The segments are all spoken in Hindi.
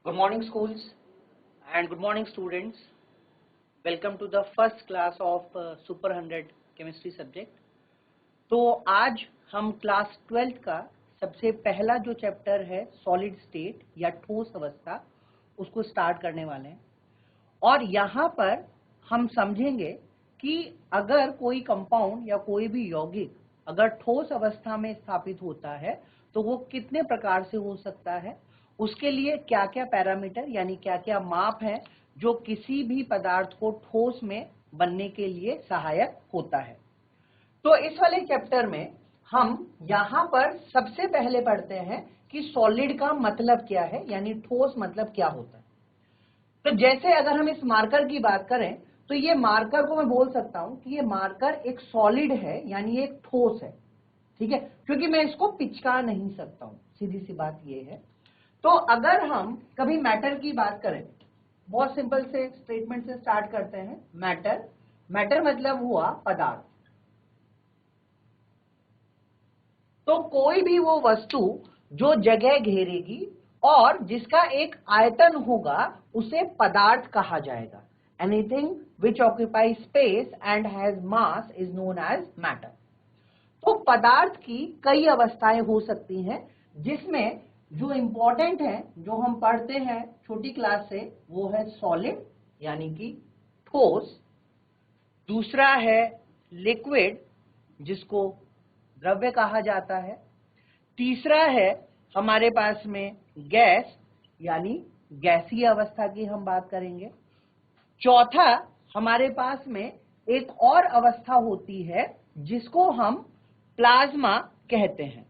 Good morning schools and good morning students. Welcome to the first class of Super 100 Chemistry subject. तो आज हम क्लास 12th का सबसे पहला जो चैप्टर है सॉलिड स्टेट या ठोस अवस्था उसको स्टार्ट करने वाले हैं और यहाँ पर हम समझेंगे कि अगर कोई कंपाउंड या कोई भी यौगिक अगर ठोस अवस्था में स्थापित होता है तो वो कितने प्रकार से हो सकता है, उसके लिए क्या क्या पैरामीटर यानी क्या क्या माप है जो किसी भी पदार्थ को ठोस में बनने के लिए सहायक होता है। तो इस वाले चैप्टर में हम यहाँ पर सबसे पहले पढ़ते हैं कि सॉलिड का मतलब क्या है यानी ठोस मतलब क्या होता है। तो जैसे अगर हम इस मार्कर की बात करें तो ये मार्कर को मैं बोल सकता हूं कि ये मार्कर एक सॉलिड है यानी एक ठोस है, ठीक है, क्योंकि मैं इसको पिचका नहीं सकता हूं, सीधी सी बात ये है। तो अगर हम कभी मैटर की बात करें, बहुत सिंपल से स्टेटमेंट से स्टार्ट करते हैं। मैटर मतलब हुआ पदार्थ। तो कोई भी वो वस्तु जो जगह घेरेगी और जिसका एक आयतन होगा उसे पदार्थ कहा जाएगा। Anything which occupy space and has mass is known as matter. तो पदार्थ की कई अवस्थाएं हो सकती हैं जिसमें जो इंपॉर्टेंट है जो हम पढ़ते हैं छोटी क्लास से वो है सॉलिड यानी कि ठोस, दूसरा है लिक्विड जिसको द्रव्य कहा जाता है, तीसरा है हमारे पास में गैस यानी गैसीय अवस्था की हम बात करेंगे, चौथा हमारे पास में एक और अवस्था होती है जिसको हम प्लाज्मा कहते हैं।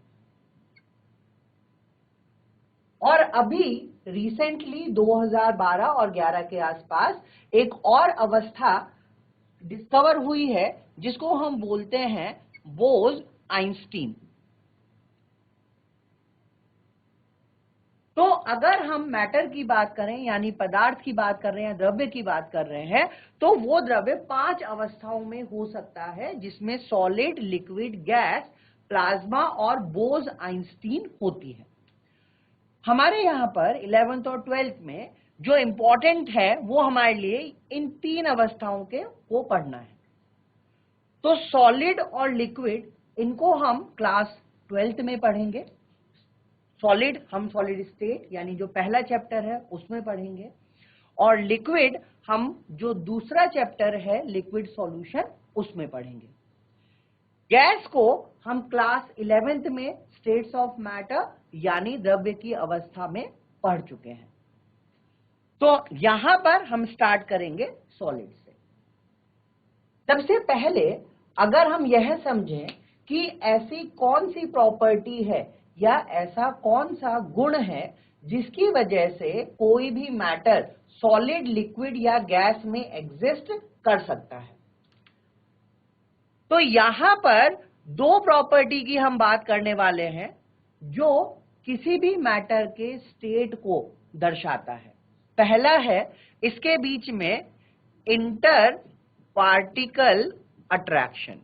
और अभी रिसेंटली 2012 और 11 के आसपास एक और अवस्था डिस्कवर हुई है जिसको हम बोलते हैं बोस-आइंस्टीन। तो अगर हम मैटर की बात करें यानी पदार्थ की बात कर रहे हैं, द्रव्य की बात कर रहे हैं, तो वो द्रव्य 5 अवस्थाओं में हो सकता है जिसमें सॉलिड, लिक्विड, गैस, प्लाज्मा और बोस-आइंस्टीन होती है। हमारे यहाँ पर 11th और 12th में जो इंपॉर्टेंट है वो हमारे लिए इन 3 अवस्थाओं के को पढ़ना है। तो सॉलिड और लिक्विड इनको हम क्लास 12th में पढ़ेंगे। सॉलिड हम सॉलिड स्टेट यानी जो पहला चैप्टर है उसमें पढ़ेंगे और लिक्विड हम जो दूसरा चैप्टर है लिक्विड सॉल्यूशन उसमें पढ़ेंगे। गैस को हम क्लास 11th में स्टेट्स ऑफ मैटर यानी द्रव्य की अवस्था में पढ़ चुके हैं। तो यहां पर हम स्टार्ट करेंगे सॉलिड से। सबसे पहले अगर हम यह समझें कि ऐसी कौन सी प्रॉपर्टी है या ऐसा कौन सा गुण है जिसकी वजह से कोई भी मैटर सॉलिड, लिक्विड या गैस में एग्जिस्ट कर सकता है, तो यहां पर 2 प्रॉपर्टी की हम बात करने वाले हैं जो किसी भी मैटर के स्टेट को दर्शाता है। पहला है इसके बीच में इंटर पार्टिकल अट्रैक्शन।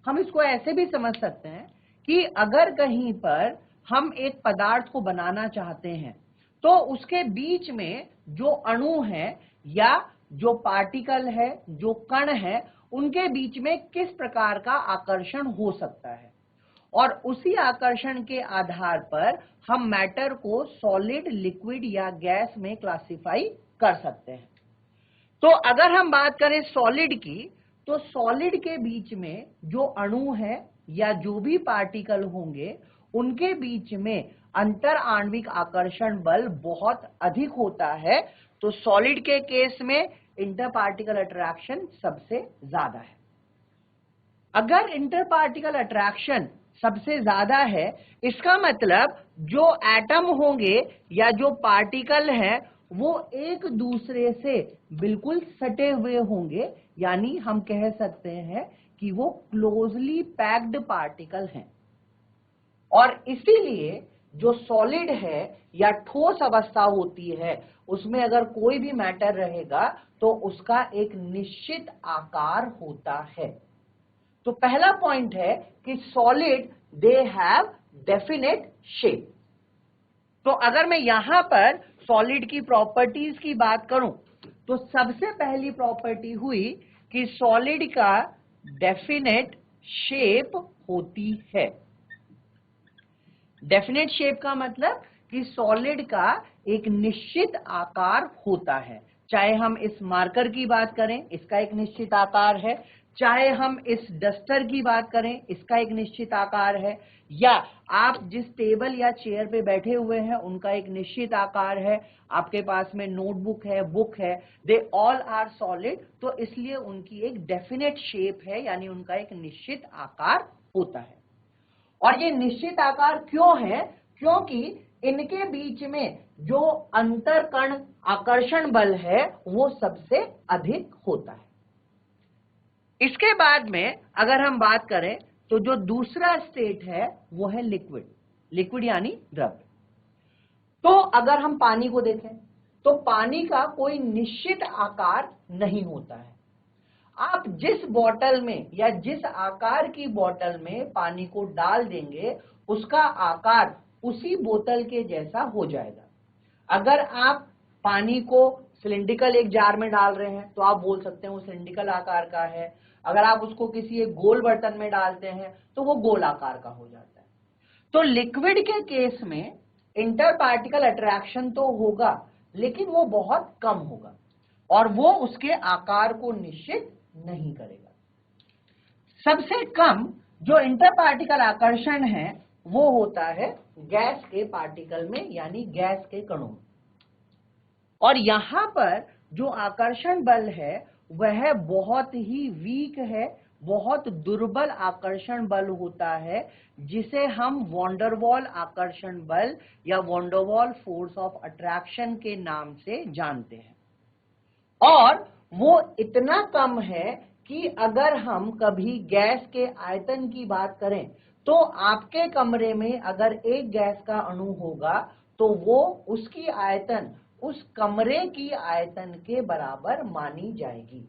हम इसको ऐसे भी समझ सकते हैं कि अगर कहीं पर हम एक पदार्थ को बनाना चाहते हैं तो उसके बीच में जो अणु है या जो पार्टिकल है, जो कण है, उनके बीच में किस प्रकार का आकर्षण हो सकता है और उसी आकर्षण के आधार पर हम मैटर को सॉलिड, लिक्विड या गैस में क्लासिफाई कर सकते हैं। तो अगर हम बात करें सॉलिड की तो सॉलिड के बीच में जो अणु है या जो भी पार्टिकल होंगे उनके बीच में अंतर आणविक आकर्षण बल बहुत अधिक होता है। तो सॉलिड के केस में इंटर पार्टिकल अट्रैक्शन सबसे ज्यादा है। अगर इंटर पार्टिकल अट्रैक्शन सबसे ज्यादा है इसका मतलब जो एटम होंगे या जो पार्टिकल हैं वो एक दूसरे से बिल्कुल सटे हुए होंगे, यानी हम कह सकते हैं कि वो क्लोजली पैक्ड पार्टिकल हैं। और इसीलिए जो सॉलिड है या ठोस अवस्था होती है उसमें अगर कोई भी मैटर रहेगा तो उसका एक निश्चित आकार होता है। तो पहला पॉइंट है कि solid they have definite shape. तो अगर मैं यहां पर सॉलिड की प्रॉपर्टीज की बात करूं तो सबसे पहली प्रॉपर्टी हुई कि सॉलिड का डेफिनेट शेप होती है। डेफिनेट शेप का मतलब कि सॉलिड का एक निश्चित आकार होता है। चाहे हम इस मार्कर की बात करें, इसका एक निश्चित आकार है, चाहे हम इस डस्टर की बात करें, इसका एक निश्चित आकार है, या आप जिस टेबल या चेयर पे बैठे हुए हैं उनका एक निश्चित आकार है, आपके पास में नोटबुक है, बुक है, दे ऑल आर सॉलिड। तो इसलिए उनकी एक डेफिनेट शेप है, यानी उनका एक निश्चित आकार होता है। और ये निश्चित आकार क्यों है? क्योंकि इनके बीच में जो अंतरकण आकर्षण बल है वो सबसे अधिक होता है। इसके बाद में अगर हम बात करें तो जो दूसरा स्टेट है वो है लिक्विड। लिक्विड यानी द्रव। तो अगर हम पानी को देखें तो पानी का कोई निश्चित आकार नहीं होता है। आप जिस बोतल में या जिस आकार की बोतल में पानी को डाल देंगे उसका आकार उसी बोतल के जैसा हो जाएगा। अगर आप पानी को सिलिंड्रिकल एक जार में डाल रहे हैं तो आप बोल सकते हैं वो सिलिंड्रिकल आकार का है। अगर आप उसको किसी एक गोल बर्तन में डालते हैं तो वो गोल आकार का हो जाता है। तो लिक्विड के केस में इंटर पार्टिकल अट्रैक्शन तो होगा लेकिन वो बहुत कम होगा और वो उसके आकार को निश्चित नहीं करेगा। सबसे कम जो इंटर पार्टिकल आकर्षण है वो होता है गैस के पार्टिकल में, यानी गैस के कणों में। और यहां पर जो आकर्षण बल है वह बहुत ही वीक है, बहुत दुर्बल आकर्षण बल होता है, जिसे हम वॉन्डरवॉल आकर्षण बल या वॉन्डरवॉल फोर्स ऑफ अट्रैक्शन के नाम से जानते हैं। और वो इतना कम है कि अगर हम कभी गैस के आयतन की बात करें तो आपके कमरे में अगर एक गैस का अणु होगा तो वो उसकी आयतन उस कमरे की आयतन के बराबर मानी जाएगी,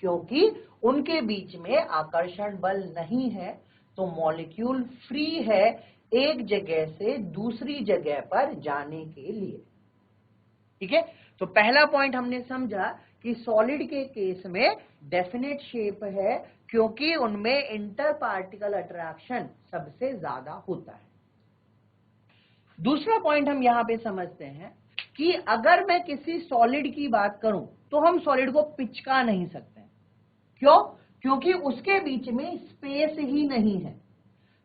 क्योंकि उनके बीच में आकर्षण बल नहीं है। तो मॉलिक्यूल फ्री है एक जगह से दूसरी जगह पर जाने के लिए। ठीक है, तो पहला पॉइंट हमने समझा कि सॉलिड के केस में डेफिनेट शेप है क्योंकि उनमें इंटर पार्टिकल अट्रैक्शन सबसे ज्यादा होता है। दूसरा पॉइंट हम यहां पे समझते हैं कि अगर मैं किसी सॉलिड की बात करूं तो हम सॉलिड को पिचका नहीं सकते। क्यों? क्योंकि उसके बीच में स्पेस ही नहीं है।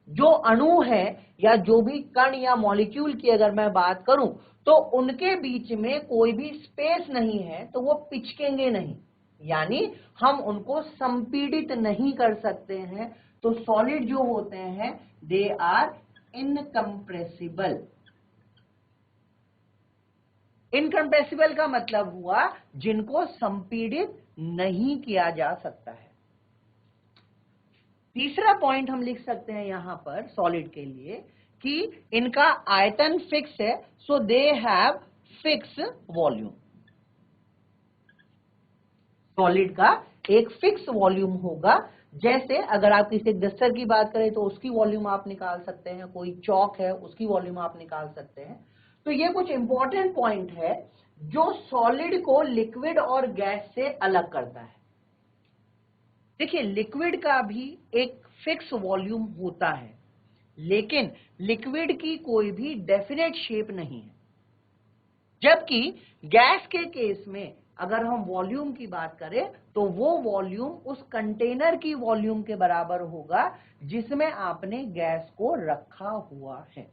जो अणु है या जो भी कण या मॉलिक्यूल की अगर मैं बात करूं तो उनके बीच में कोई भी स्पेस नहीं है, तो वो पिचकेंगे नहीं, यानी हम उनको संपीड़ित नहीं कर सकते हैं। तो सॉलिड जो होते हैं दे आर इनकम्प्रेसिबल। इनकम्प्रेसिबल का मतलब हुआ जिनको संपीड़ित नहीं किया जा सकता है। तीसरा पॉइंट हम लिख सकते हैं यहां पर सॉलिड के लिए कि इनका आयतन फिक्स है, so they have fix volume. Solid का एक फिक्स वॉल्यूम होगा। जैसे अगर आप किसी डस्टर की बात करें तो उसकी वॉल्यूम आप निकाल सकते हैं, कोई चौक है उसकी वॉल्यूम आप निकाल सकते हैं। तो ये कुछ इंपॉर्टेंट पॉइंट है जो सॉलिड को लिक्विड और गैस से अलग करता है। देखिए, लिक्विड का भी एक फिक्स वॉल्यूम होता है, लेकिन लिक्विड की कोई भी डेफिनेट शेप नहीं है। जबकि गैस के केस में अगर हम वॉल्यूम की बात करें तो वो वॉल्यूम उस कंटेनर की वॉल्यूम के बराबर होगा जिसमें आपने गैस को रखा हुआ है।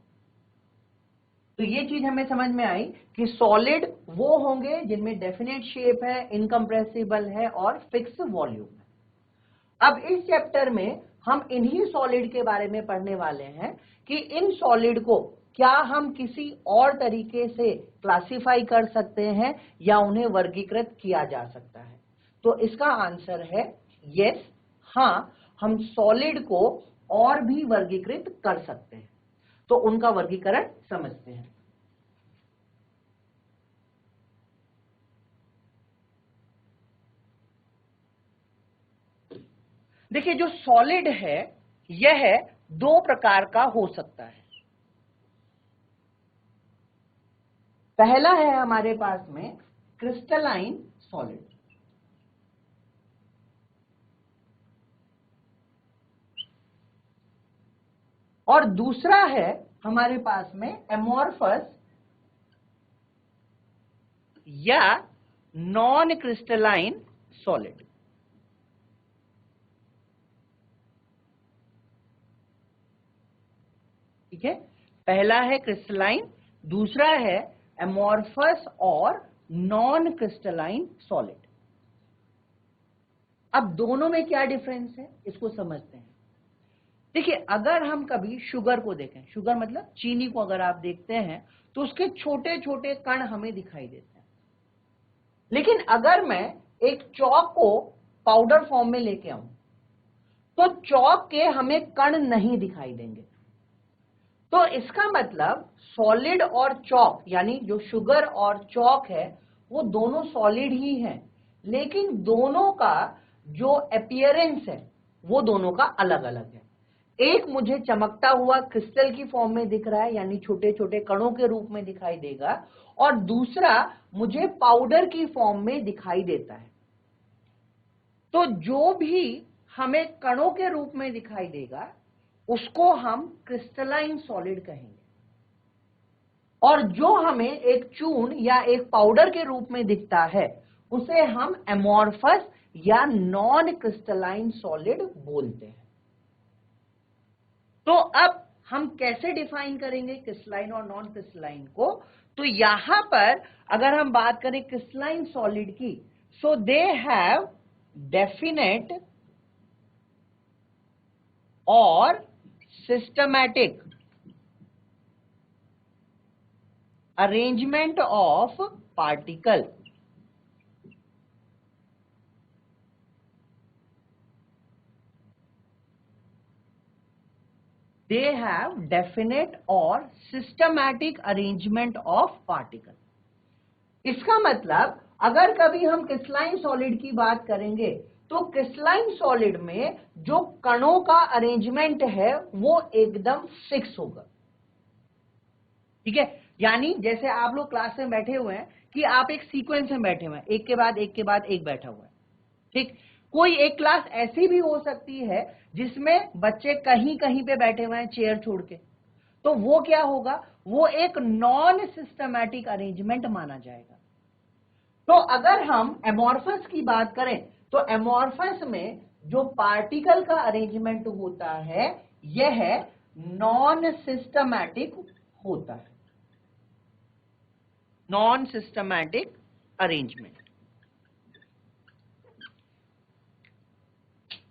तो ये चीज हमें समझ में आई कि सॉलिड वो होंगे जिनमें डेफिनेट शेप है, इनकम्प्रेसिबल है और फिक्स वॉल्यूम है। अब इस चैप्टर में हम इन्हीं सॉलिड के बारे में पढ़ने वाले हैं कि इन सॉलिड को क्या हम किसी और तरीके से क्लासिफाई कर सकते हैं या उन्हें वर्गीकृत किया जा सकता है। तो इसका आंसर है यस, हाँ, हम सॉलिड को और भी वर्गीकृत कर सकते हैं। तो उनका वर्गीकरण समझते हैं। देखिए, जो सॉलिड है यह दो प्रकार का हो सकता है। पहला है हमारे पास में क्रिस्टलाइन सॉलिड, और दूसरा है हमारे पास में एमोर्फस या नॉन क्रिस्टलाइन सॉलिड। ठीक है, पहला है क्रिस्टलाइन, दूसरा है एमोर्फस और नॉन क्रिस्टलाइन सॉलिड। अब दोनों में क्या डिफरेंस है इसको समझते हैं। देखिए, अगर हम कभी शुगर को देखें, शुगर मतलब चीनी को अगर आप देखते हैं तो उसके छोटे छोटे कण हमें दिखाई देते हैं, लेकिन अगर मैं एक चॉक को पाउडर फॉर्म में लेके आऊं तो चॉक के हमें कण नहीं दिखाई देंगे। तो इसका मतलब सॉलिड और चॉक, यानी जो शुगर और चॉक है वो दोनों सॉलिड ही हैं, लेकिन दोनों का जो अपीयरेंस है वो दोनों का अलग अलग है। एक मुझे चमकता हुआ क्रिस्टल की फॉर्म में दिख रहा है, यानी छोटे छोटे कणों के रूप में दिखाई देगा, और दूसरा मुझे पाउडर की फॉर्म में दिखाई देता है। तो जो भी हमें कणों के रूप में दिखाई देगा उसको हम क्रिस्टलाइन सॉलिड कहेंगे, और जो हमें एक चूर्ण या एक पाउडर के रूप में दिखता है उसे हम एमोर्फस या नॉन क्रिस्टलाइन सॉलिड बोलते हैं। तो अब हम कैसे डिफाइन करेंगे क्रिस्टलाइन और नॉन क्रिस्टलाइन को? तो यहां पर अगर हम बात करें क्रिस्टलाइन सॉलिड की, सो दे हैव डेफिनेट और systematic arrangement of particle. They have definite और systematic arrangement of particle. इसका मतलब अगर कभी हम क्रिस्टलाइन सॉलिड की बात करेंगे तो क्रिस्टलाइन सॉलिड में जो कणों का अरेंजमेंट है वो एकदम फिक्स होगा। ठीक है, यानी जैसे आप लोग क्लास में बैठे हुए हैं कि आप एक सीक्वेंस में बैठे हुए हैं, एक के बाद एक के बाद एक बैठा हुआ है। ठीक, कोई एक क्लास ऐसी भी हो सकती है जिसमें बच्चे कहीं कहीं पे बैठे हुए हैं चेयर छोड़ के, तो वो क्या होगा, वो एक नॉन सिस्टमैटिक अरेंजमेंट माना जाएगा। तो अगर हम एमोर्फस की बात करें तो एमोर्फस में जो पार्टिकल का अरेंजमेंट होता है यह नॉन सिस्टमैटिक होता है, नॉन सिस्टमैटिक अरेंजमेंट।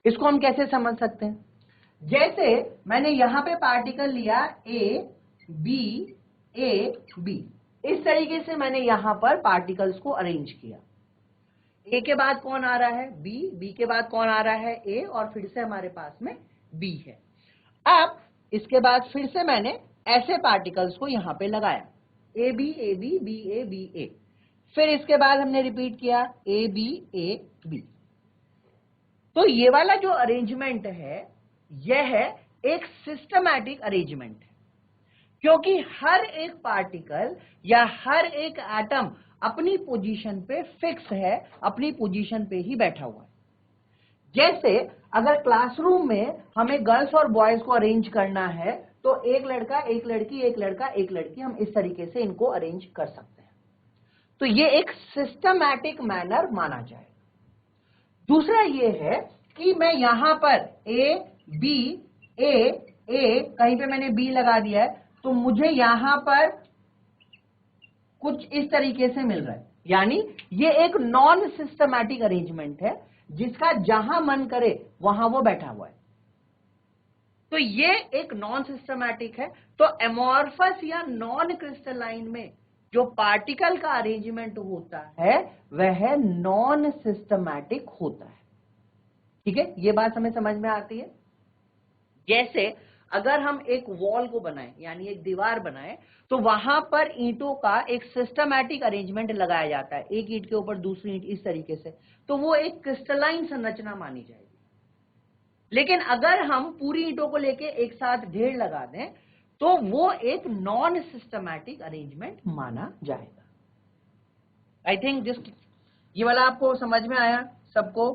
इसको हम कैसे समझ सकते हैं? जैसे मैंने यहां पे पार्टिकल लिया ए बी, इस तरीके से मैंने यहां पर पार्टिकल्स को अरेंज किया। ए के बाद कौन आ रहा है? बी के बाद कौन आ रहा है? ए, और फिर से हमारे पास में बी है। अब इसके बाद फिर से मैंने ऐसे पार्टिकल्स को यहां पे लगाया, ए बी, बी ए। फिर इसके बाद हमने रिपीट किया ए बी। तो ये वाला जो अरेंजमेंट है यह एक सिस्टमैटिक अरेंजमेंट है, क्योंकि हर एक पार्टिकल या हर एक एटम अपनी पोजीशन पे फिक्स है, अपनी पोजीशन पे ही बैठा हुआ है। जैसे अगर क्लासरूम में हमें गर्ल्स और बॉयज को अरेंज करना है तो एक लड़का, एक लड़की, एक लड़का, एक लड़की, हम इस तरीके से इनको अरेंज कर सकते हैं। तो ये एक सिस्टमैटिक मैनर माना जाएगा। दूसरा ये है कि मैं यहां पर ए कहीं पे मैंने बी लगा दिया है, तो मुझे यहां पर कुछ इस तरीके से मिल रहा है, यानी ये एक नॉन सिस्टमैटिक अरेंजमेंट है जिसका जहां मन करे वहां वो बैठा हुआ है। तो ये एक नॉन सिस्टमैटिक है। तो एमोर्फस या नॉन क्रिस्टलाइन में जो पार्टिकल का अरेंजमेंट होता है वह नॉन सिस्टमैटिक होता है। ठीक है, ये बात हमें समझ में आती है। जैसे अगर हम एक वॉल को बनाएं, यानी एक दीवार बनाएं, तो वहां पर ईंटों का एक सिस्टमैटिक अरेंजमेंट लगाया जाता है, एक ईंट के ऊपर दूसरी ईंट, इस तरीके से, तो वो एक क्रिस्टलाइन संरचना मानी जाएगी। लेकिन अगर हम पूरी ईंटों को लेके एक साथ ढेर लगा दें तो वो एक नॉन सिस्टमैटिक अरेंजमेंट माना जाएगा। आई थिंक ये वाला आपको समझ में आया सबको?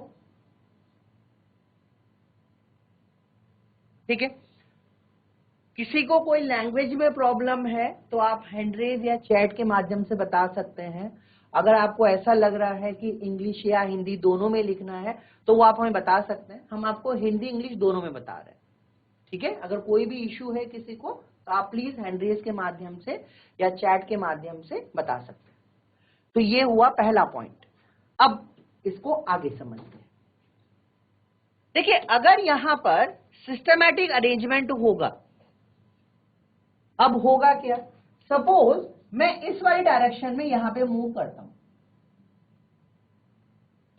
ठीक है। किसी को कोई लैंग्वेज में प्रॉब्लम है तो आप हैंड रेज या चैट के माध्यम से बता सकते हैं। अगर आपको ऐसा लग रहा है कि इंग्लिश या हिंदी दोनों में लिखना है तो वो आप हमें बता सकते हैं, हम आपको हिंदी इंग्लिश दोनों में बता रहे हैं। ठीक है, अगर कोई भी इश्यू है किसी को तो आप प्लीज हैंड रेज के माध्यम से या चैट के माध्यम से बता सकते हैं। तो ये हुआ पहला पॉइंट। अब इसको आगे समझते हैं। देखिए, अगर यहां पर सिस्टमैटिक अरेंजमेंट होगा, अब होगा क्या? सपोज मैं इस वाली डायरेक्शन में यहां पे मूव करता हूं,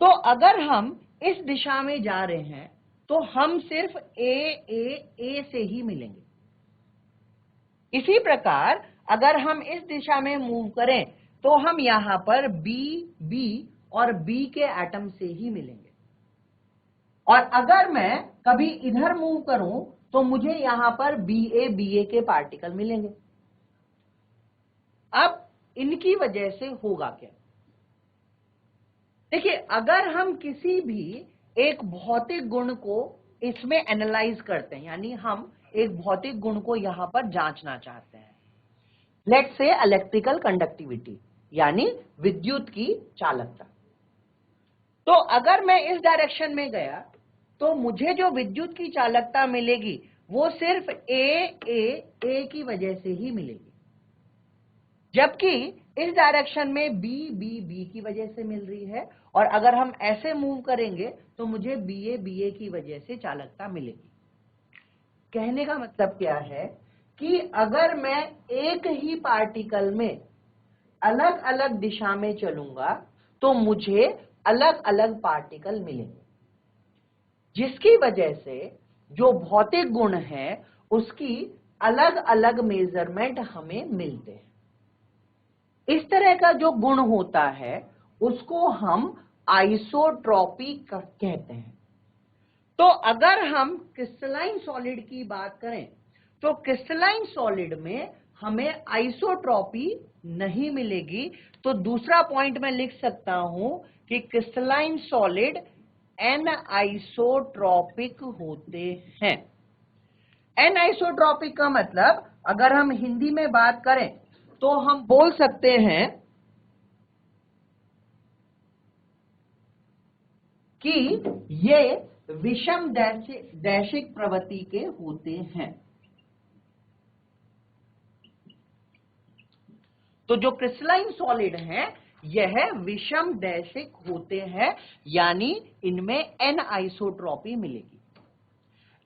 तो अगर हम इस दिशा में जा रहे हैं तो हम सिर्फ ए से ही मिलेंगे। इसी प्रकार अगर हम इस दिशा में मूव करें तो हम यहां पर बी और बी के एटम से ही मिलेंगे। और अगर मैं कभी इधर मूव करूं तो मुझे यहां पर बी ए के पार्टिकल मिलेंगे। अब इनकी वजह से होगा क्या? देखिए, अगर हम किसी भी एक भौतिक गुण को इसमें एनालाइज करते हैं, यानी हम एक भौतिक गुण को यहां पर जांचना चाहते हैं, लेट्स से इलेक्ट्रिकल कंडक्टिविटी यानी विद्युत की चालकता, तो अगर मैं इस डायरेक्शन में गया तो मुझे जो विद्युत की चालकता मिलेगी वो सिर्फ ए की वजह से ही मिलेगी, जबकि इस डायरेक्शन में बी की वजह से मिल रही है। और अगर हम ऐसे मूव करेंगे तो मुझे बी ए की वजह से चालकता मिलेगी। कहने का मतलब क्या है कि अगर मैं एक ही पार्टिकल में अलग अलग दिशा में चलूंगा तो मुझे अलग अलग पार्टिकल मिलेंगे, जिसकी वजह से जो भौतिक गुण है उसकी अलग अलग मेजरमेंट हमें मिलते हैं। इस तरह का जो गुण होता है उसको हम आइसोट्रॉपी कहते हैं। तो अगर हम क्रिस्टलाइन सॉलिड की बात करें तो क्रिस्टलाइन सॉलिड में हमें आइसोट्रॉपी नहीं मिलेगी। तो दूसरा पॉइंट मैं लिख सकता हूं कि क्रिस्टलाइन सॉलिड एनआइसोट्रॉपिक होते हैं। एनआइसोट्रॉपिक का मतलब अगर हम हिंदी में बात करें तो हम बोल सकते हैं कि ये विषम दैशिक प्रवृत्ति के होते हैं। तो जो क्रिस्टलाइन सॉलिड है यह विषम दैशिक होते हैं, यानी इनमें एनआइसोट्रॉपी मिलेगी।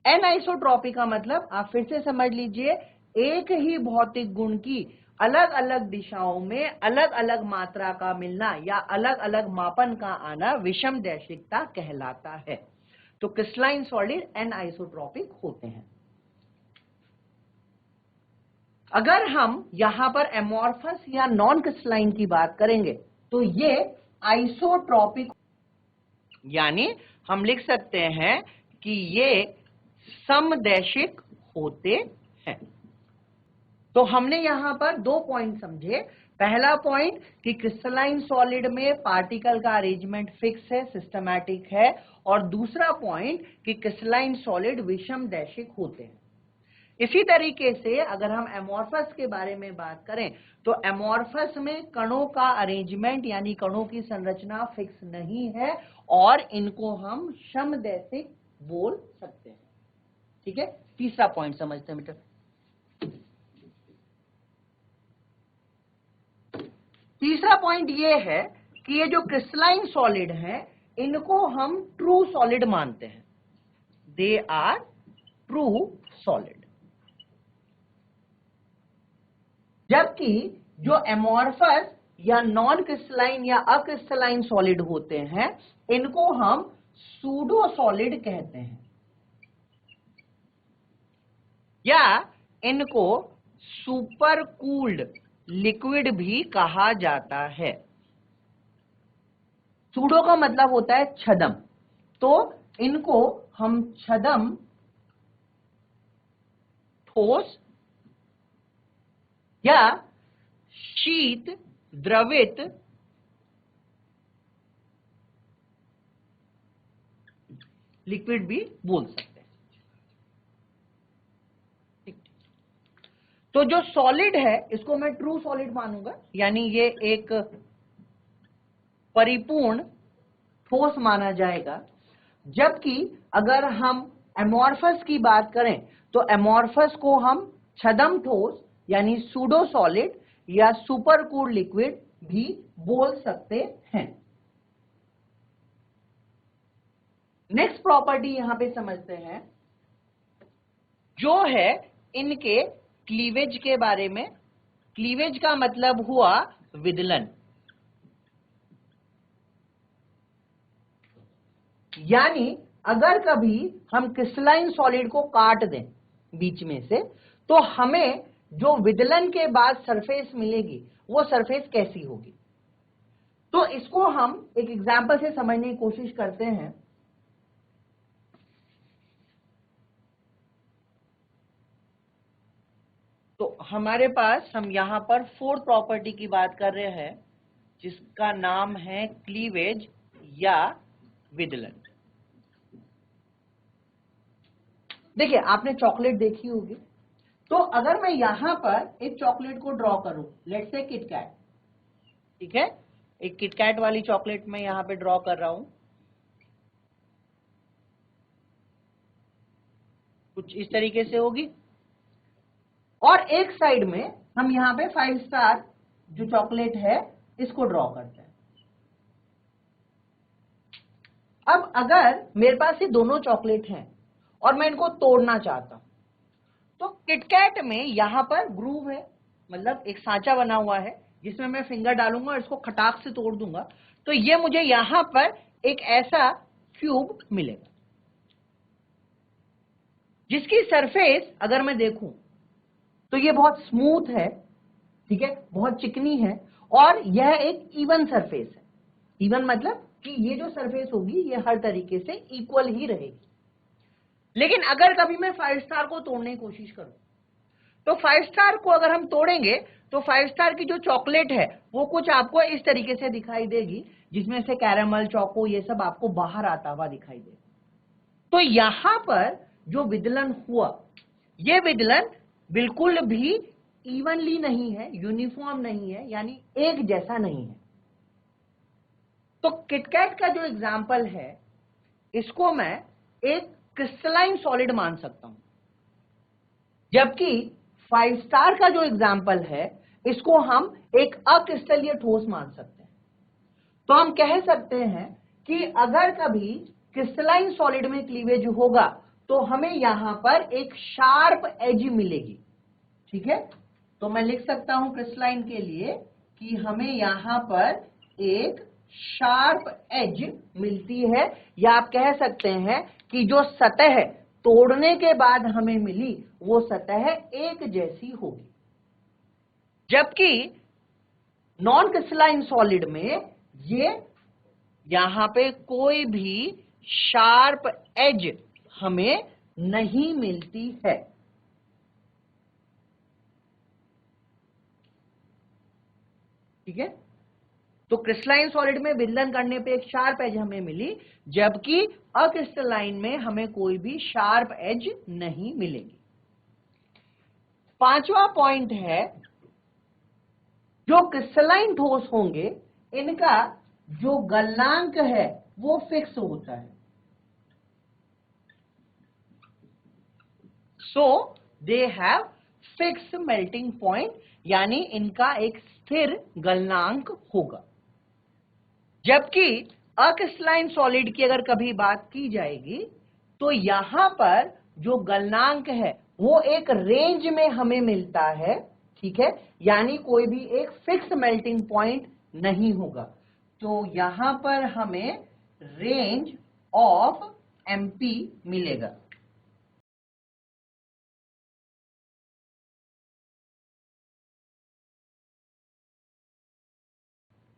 एनआइसोट्रॉपी का मतलब आप फिर से समझ लीजिए, एक ही भौतिक गुण की अलग अलग दिशाओं में अलग अलग मात्रा का मिलना या अलग अलग मापन का आना विषम दैशिकता कहलाता है। तो क्रिस्टलाइन सॉलिड एनआइसोट्रॉपिक होते हैं। अगर हम यहां पर एमॉर्फस या नॉन क्रिस्टलाइन की बात करेंगे तो ये आइसोट्रॉपिक, यानी हम लिख सकते हैं कि ये समदैशिक होते हैं। तो हमने यहां पर दो पॉइंट समझे। पहला पॉइंट कि क्रिस्टलाइन सॉलिड में पार्टिकल का अरेंजमेंट फिक्स है, सिस्टमैटिक है। और दूसरा पॉइंट कि क्रिस्टलाइन सॉलिड विषम दैशिक होते हैं। इसी तरीके से अगर हम एमॉर्फस के बारे में बात करें तो एमॉर्फस में कणों का अरेंजमेंट यानी कणों की संरचना फिक्स नहीं है और इनको हम समदैशिक बोल सकते हैं। ठीक है, तीसरा पॉइंट समझते हैं बेटा। तीसरा पॉइंट ये है कि ये जो क्रिस्टलाइन सॉलिड है इनको हम ट्रू सॉलिड मानते हैं। They are true solid. जबकि जो एमॉर्फस या नॉन क्रिस्टलाइन या अक्रिस्टलाइन सॉलिड होते हैं इनको हम सूडो सॉलिड कहते हैं, या इनको सुपर कूल्ड लिक्विड भी कहा जाता है। सूडो का मतलब होता है छदम, तो इनको हम छदम, ठोस या शीत द्रवित लिक्विड भी बोल सकते हैं। ठीक। तो जो सॉलिड है इसको मैं ट्रू सॉलिड मानूंगा, यानी ये एक परिपूर्ण ठोस माना जाएगा। जबकि अगर हम एमॉर्फस की बात करें तो एमॉर्फस को हम छद्म ठोस यानी सूडो सॉलिड या सुपर कूल्ड लिक्विड भी बोल सकते हैं। नेक्स्ट प्रॉपर्टी यहां पे समझते हैं जो है इनके क्लीवेज के बारे में। क्लीवेज का मतलब हुआ विदलन, यानी अगर कभी हम क्रिस्टलाइन सॉलिड को काट दें बीच में से तो हमें जो विदलन के बाद सरफेस मिलेगी वो सरफेस कैसी होगी। तो इसको हम एक एग्जांपल से समझने की कोशिश करते हैं। तो हमारे पास हम यहां पर फोर्थ प्रॉपर्टी की बात कर रहे हैं जिसका नाम है क्लीवेज या विदलन। देखिए आपने चॉकलेट देखी होगी, तो अगर मैं यहां पर एक चॉकलेट को ड्रॉ करूं, लेट्स से किटकैट, ठीक है, एक किटकैट वाली चॉकलेट मैं यहां पे ड्रॉ कर रहा हूं, कुछ इस तरीके से होगी। और एक साइड में हम यहां पे 5 स्टार जो चॉकलेट है इसको ड्रॉ करते हैं। अब अगर मेरे पास ये दोनों चॉकलेट हैं और मैं इनको तोड़ना चाहता हूं, तो किटकैट में यहां पर ग्रूव है, मतलब एक सांचा बना हुआ है जिसमें मैं फिंगर डालूंगा और इसको खटाक से तोड़ दूंगा, तो ये मुझे यहां पर एक ऐसा क्यूब मिलेगा जिसकी सरफेस अगर मैं देखूं तो ये बहुत स्मूथ है, ठीक है, बहुत चिकनी है और यह एक इवन सरफेस है। इवन मतलब कि ये जो सरफेस होगी ये हर तरीके से इक्वल ही रहेगी। लेकिन अगर कभी मैं 5 स्टार को तोड़ने की कोशिश करूं तो 5 स्टार को अगर हम तोड़ेंगे तो 5 स्टार की जो चॉकलेट है वो कुछ आपको इस तरीके से दिखाई देगी, जिसमें से कैरामल, चोको ये सब आपको बाहर आता हुआ दिखाई देगा। तो यहां पर जो विदलन हुआ, ये विदलन बिल्कुल भी इवनली नहीं है, यूनिफॉर्म नहीं है, यानी एक जैसा नहीं है। तो किटकैट का जो एग्जाम्पल है इसको मैं एक क्रिस्टलाइन सॉलिड मान सकता हूं, जबकि 5 स्टार का जो एग्जाम्पल है इसको हम एक अक्रिस्टलीय ठोस मान सकते हैं। तो हम कह सकते हैं कि अगर कभी क्रिस्टलाइन सॉलिड में क्लीवेज होगा तो हमें यहां पर एक शार्प एज मिलेगी, ठीक है। तो मैं लिख सकता हूं क्रिस्टलाइन के लिए कि हमें यहां पर एक शार्प एज मिलती है, या आप कह सकते हैं कि जो सतह तोड़ने के बाद हमें मिली वो सतह एक जैसी होगी। जबकि नॉन क्रिस्टलाइन सॉलिड में ये यहां पे कोई भी शार्प एज हमें नहीं मिलती है। ठीक है, तो क्रिस्टलाइन सॉलिड में विदलन करने पे एक शार्प एज हमें मिली, जबकि अक्रिस्टलाइन में हमें कोई भी शार्प एज नहीं मिलेगी। पांचवा पॉइंट है, जो क्रिस्टलाइन ठोस होंगे इनका जो गलनांक है वो फिक्स होता है। So they have fix melting point, यानी इनका एक स्थिर गलनांक होगा। जबकि अक्रिस्टलाइन सॉलिड की अगर कभी बात की जाएगी तो यहां पर जो गलनांक है वो एक रेंज में हमें मिलता है, ठीक है, यानी कोई भी एक फिक्स मेल्टिंग पॉइंट नहीं होगा। तो यहां पर हमें रेंज ऑफ MP मिलेगा।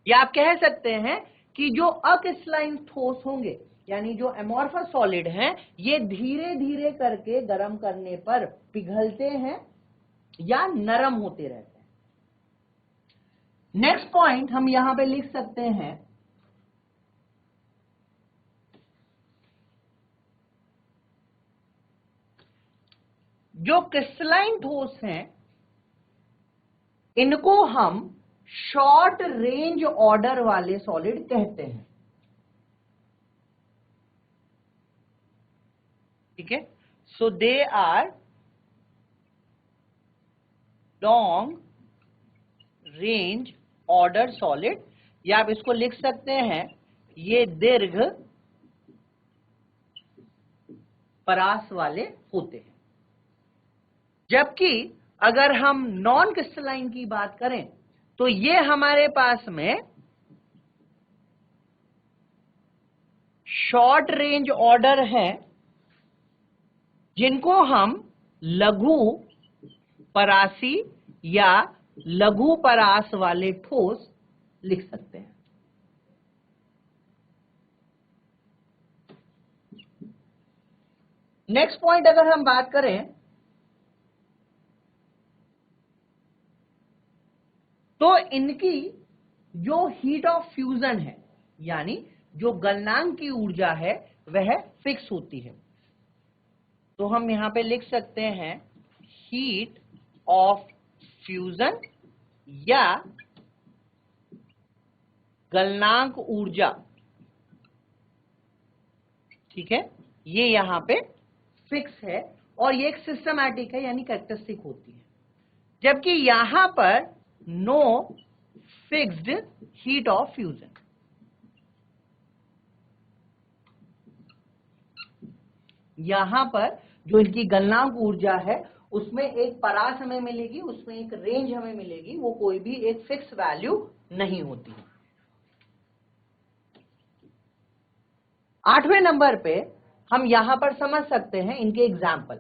या आप कह सकते हैं कि जो अक्रिस्टलाइन ठोस होंगे यानी जो एमॉर्फस सॉलिड हैं, ये धीरे धीरे करके गर्म करने पर पिघलते हैं या नरम होते रहते हैं। नेक्स्ट पॉइंट हम यहां पे लिख सकते हैं जो क्रिस्टलाइन ठोस हैं इनको हम शॉर्ट रेंज ऑर्डर वाले सॉलिड कहते हैं। ठीक है, so they are long range order solid, या आप इसको लिख सकते हैं ये दीर्घ परास वाले होते हैं। जबकि अगर हम नॉन क्रिस्टलाइन की बात करें तो ये हमारे पास में शॉर्ट रेंज ऑर्डर है जिनको हम लघु परासी या लघु परास वाले ठोस लिख सकते हैं। नेक्स्ट पॉइंट अगर हम बात करें तो इनकी जो हीट ऑफ फ्यूजन है यानी जो गलनांक की ऊर्जा है वह फिक्स होती है। तो हम यहां पे लिख सकते हैं हीट ऑफ फ्यूजन या गलनांक ऊर्जा। ठीक है, ये यहां पे फिक्स है और ये एक सिस्टमैटिक है यानी कैरेक्टरिस्टिक होती है। जबकि यहां पर no fixed heat of fusion. यहां पर जो इनकी गलनांक ऊर्जा है उसमें एक परास हमें मिलेगी, उसमें एक रेंज हमें मिलेगी, वो कोई भी एक फिक्स वैल्यू नहीं होती है। 8वें नंबर पे हम यहां पर समझ सकते हैं इनके एग्जाम्पल।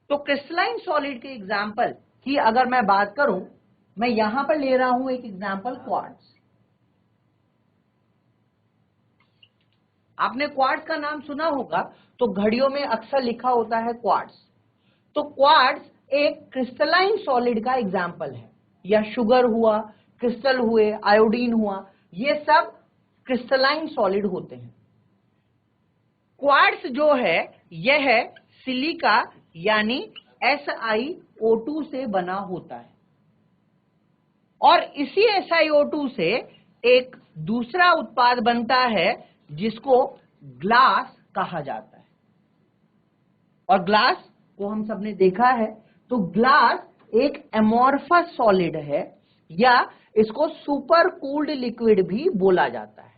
तो क्रिस्टलाइन सॉलिड के एग्जाम्पल की अगर मैं बात करूं, मैं यहां पर ले रहा हूं एक एग्जाम्पल क्वार्ट्ज। आपने क्वार्ट्ज का नाम सुना होगा, तो घड़ियों में अक्सर लिखा होता है क्वार्ट्ज। तो क्वार्ट्ज एक क्रिस्टलाइन सॉलिड का एग्जाम्पल है, या शुगर हुआ, क्रिस्टल हुए, आयोडीन हुआ, ये सब क्रिस्टलाइन सॉलिड होते हैं। क्वार्ट्ज जो है यह सिलिका यानी SiO2 से बना होता है और इसी SiO2 से एक दूसरा उत्पाद बनता है जिसको ग्लास कहा जाता है। और ग्लास को हम सबने देखा है, तो ग्लास एक एमोर्फस सॉलिड है या इसको सुपर कूल्ड लिक्विड भी बोला जाता है।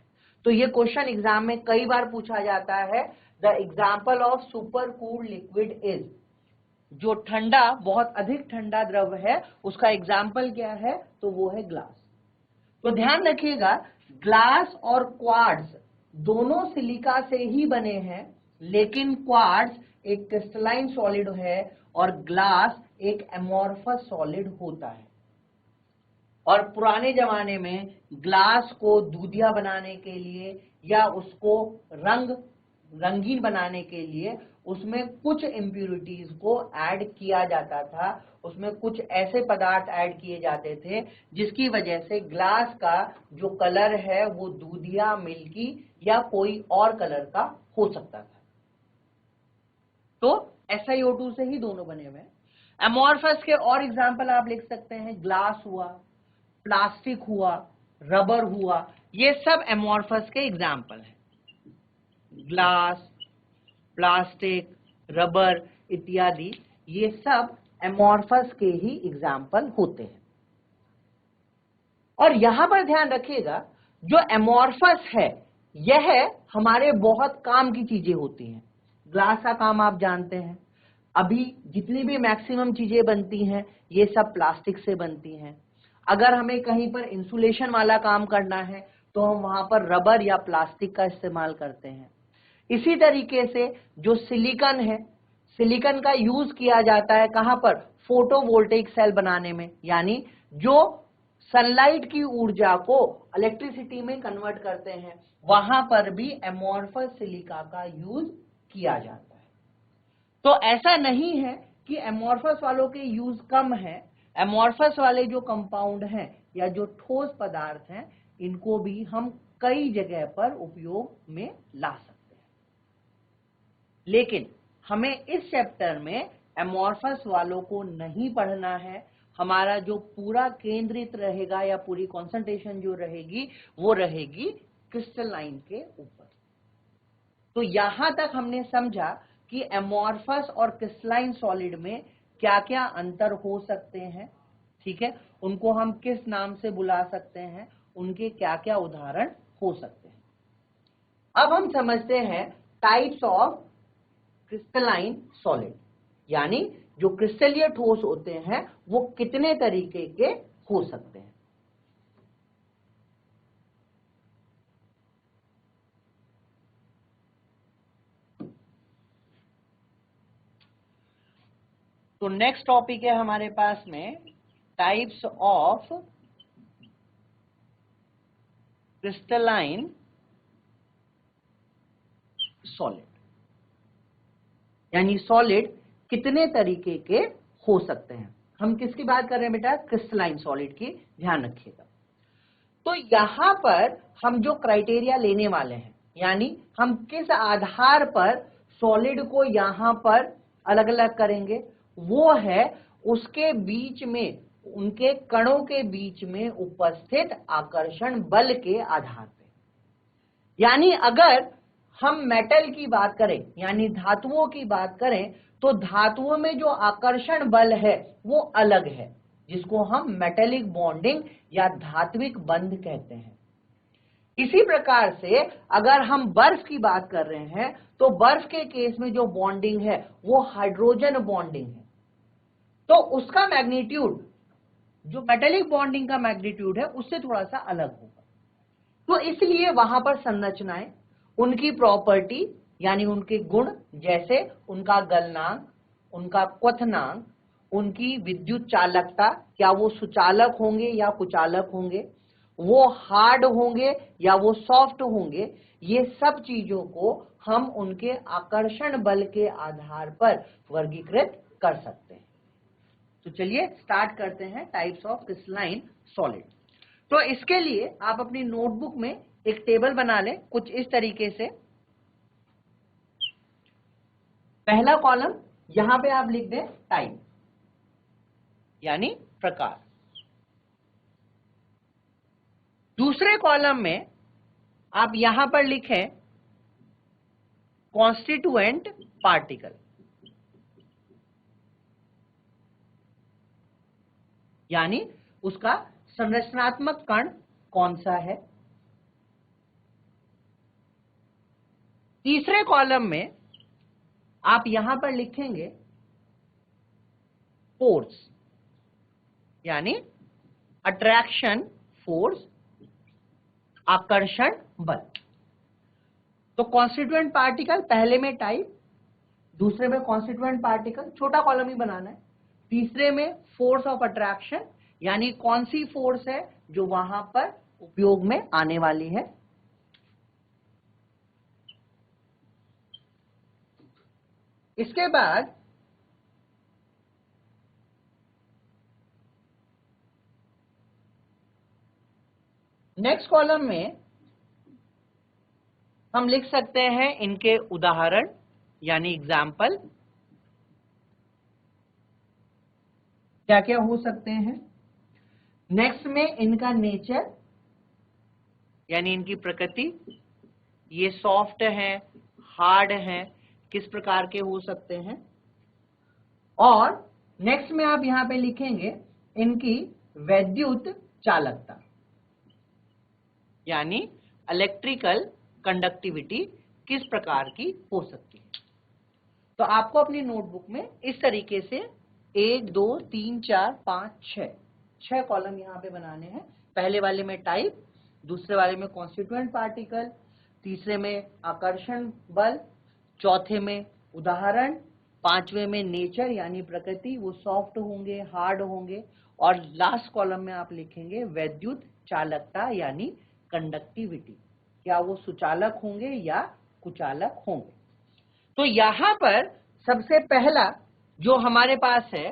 तो ये क्वेश्चन एग्जाम में कई बार पूछा जाता है, the example of super cooled liquid is, जो ठंडा, बहुत अधिक ठंडा द्रव है उसका एग्जाम्पल क्या है, तो वो है ग्लास। तो ध्यान रखिएगा, ग्लास और क्वार्ट्ज दोनों सिलिका से ही बने हैं, लेकिन क्वार्ट्ज एक क्रिस्टलाइन सॉलिड है और ग्लास एक एमोर्फस सॉलिड होता है। और पुराने जमाने में ग्लास को दूधिया बनाने के लिए या उसको रंगीन बनाने के लिए उसमें कुछ इम्प्यूरिटीज को ऐड किया जाता था, उसमें कुछ ऐसे पदार्थ ऐड किए जाते थे जिसकी वजह से ग्लास का जो कलर है वो दूधिया, मिल्की या कोई और कलर का हो सकता था। तो SiO2 से ही दोनों बने हुए हैं। एमोर्फस के और एग्जाम्पल आप लिख सकते हैं, ग्लास हुआ, प्लास्टिक हुआ, रबर हुआ, ये सब एमोर्फस के एग्जाम्पल हैं। ग्लास, प्लास्टिक, रबर इत्यादि ये सब एमोर्फस के ही एग्जाम्पल होते हैं। और यहां पर ध्यान रखिएगा, जो एमोर्फस है यह हमारे बहुत काम की चीजें होती हैं। ग्लास का काम आप जानते हैं, अभी जितनी भी मैक्सिमम चीजें बनती हैं ये सब प्लास्टिक से बनती हैं। अगर हमें कहीं पर इंसुलेशन वाला काम करना है तो हम वहां पर रबर या प्लास्टिक का इस्तेमाल करते हैं। इसी तरीके से जो सिलिकॉन है, सिलिकॉन का यूज किया जाता है कहां पर, फोटोवोल्टेइक सेल बनाने में, यानी जो सनलाइट की ऊर्जा को इलेक्ट्रिसिटी में कन्वर्ट करते हैं, वहां पर भी एमोर्फस सिलिका का यूज किया जाता है। तो ऐसा नहीं है कि एमोर्फस वालों के यूज कम है, एमोर्फस वाले जो कंपाउंड हैं या जो ठोस पदार्थ हैं इनको भी हम कई जगह पर उपयोग में ला सकते हैं। लेकिन हमें इस चैप्टर में एमॉर्फस वालों को नहीं पढ़ना है। हमारा जो पूरा केंद्रित रहेगा या पूरी कंसंट्रेशन जो रहेगी वो रहेगी क्रिस्टलाइन के ऊपर। तो यहां तक हमने समझा कि एमॉर्फस और क्रिस्टलाइन सॉलिड में क्या क्या अंतर हो सकते हैं, ठीक है, उनको हम किस नाम से बुला सकते हैं, उनके क्या क्या उदाहरण हो सकते हैं। अब हम समझते हैं टाइप्स ऑफ क्रिस्टलाइन सॉलिड, यानी जो क्रिस्टलीय ठोस होते हैं वो कितने तरीके के हो सकते हैं। तो नेक्स्ट टॉपिक है हमारे पास में टाइप्स ऑफ क्रिस्टलाइन सॉलिड, यानी सॉलिड कितने तरीके के हो सकते हैं। हम किसकी बात कर रहे हैं बेटा? क्रिस्टलाइन सॉलिड की, ध्यान रखिएगा। तो यहां पर हम जो क्राइटेरिया लेने वाले हैं, यानी हम किस आधार पर सॉलिड को यहां पर अलग अलग करेंगे, वो है उसके बीच में, उनके कणों के बीच में उपस्थित आकर्षण बल के आधार पर। यानी अगर हम मेटल की बात करें, यानी धातुओं की बात करें, तो धातुओं में जो आकर्षण बल है वो अलग है, जिसको हम मेटेलिक बॉन्डिंग या धात्विक बंध कहते हैं। इसी प्रकार से अगर हम बर्फ की बात कर रहे हैं तो बर्फ के केस में जो बॉन्डिंग है वो हाइड्रोजन बॉन्डिंग है, तो उसका मैग्नीट्यूड जो मेटेलिक बॉन्डिंग का मैग्नीट्यूड है उससे थोड़ा सा अलग होगा। तो इसलिए वहां पर संरचनाएं, उनकी प्रॉपर्टी यानी उनके गुण, जैसे उनका गलनांक, उनका क्वथनांक, उनकी विद्युत चालकता, क्या वो सुचालक होंगे या कुचालक होंगे, वो हार्ड होंगे या वो सॉफ्ट होंगे, ये सब चीजों को हम उनके आकर्षण बल के आधार पर वर्गीकृत कर सकते हैं। तो चलिए स्टार्ट करते हैं टाइप्स ऑफ क्रिस्टलाइन सॉलिड। तो इसके लिए आप अपनी नोटबुक में एक टेबल बना लें कुछ इस तरीके से। पहला कॉलम यहां पे आप लिख दें टाइप, यानी प्रकार। दूसरे कॉलम में आप यहां पर लिखें कॉन्स्टिट्यूएंट पार्टिकल, यानी उसका संरचनात्मक कण कौन सा है। तीसरे कॉलम में आप यहां पर लिखेंगे फोर्स, यानी अट्रैक्शन फोर्स, आकर्षण बल। तो कॉन्स्टिट्यूएंट पार्टिकल पहले में टाइप, दूसरे में कॉन्स्टिट्यूएंट पार्टिकल, छोटा कॉलम ही बनाना है। तीसरे में फोर्स ऑफ अट्रैक्शन, यानी कौन सी फोर्स है जो वहां पर उपयोग में आने वाली है। इसके बाद नेक्स्ट कॉलम में हम लिख सकते हैं इनके उदाहरण, यानी एग्जाम्पल, क्या क्या हो सकते हैं। नेक्स्ट में इनका नेचर, यानी इनकी प्रकृति, ये सॉफ्ट है, हार्ड है, किस प्रकार के हो सकते हैं। और नेक्स्ट में आप यहां पे लिखेंगे इनकी वैद्युत चालकता, यानी इलेक्ट्रिकल कंडक्टिविटी किस प्रकार की हो सकती है। तो आपको अपनी नोटबुक में इस तरीके से 1 2 3 4 5 6 कॉलम यहां पे बनाने हैं। पहले वाले में टाइप, दूसरे वाले में कॉन्स्टिट्यूएंट पार्टिकल, तीसरे में आकर्षण बल, चौथे में उदाहरण, पांचवें में नेचर यानी प्रकृति, वो सॉफ्ट होंगे, हार्ड होंगे, और लास्ट कॉलम में आप लिखेंगे वैद्युत चालकता यानी कंडक्टिविटी, क्या वो सुचालक होंगे या कुचालक होंगे। तो यहां पर सबसे पहला जो हमारे पास है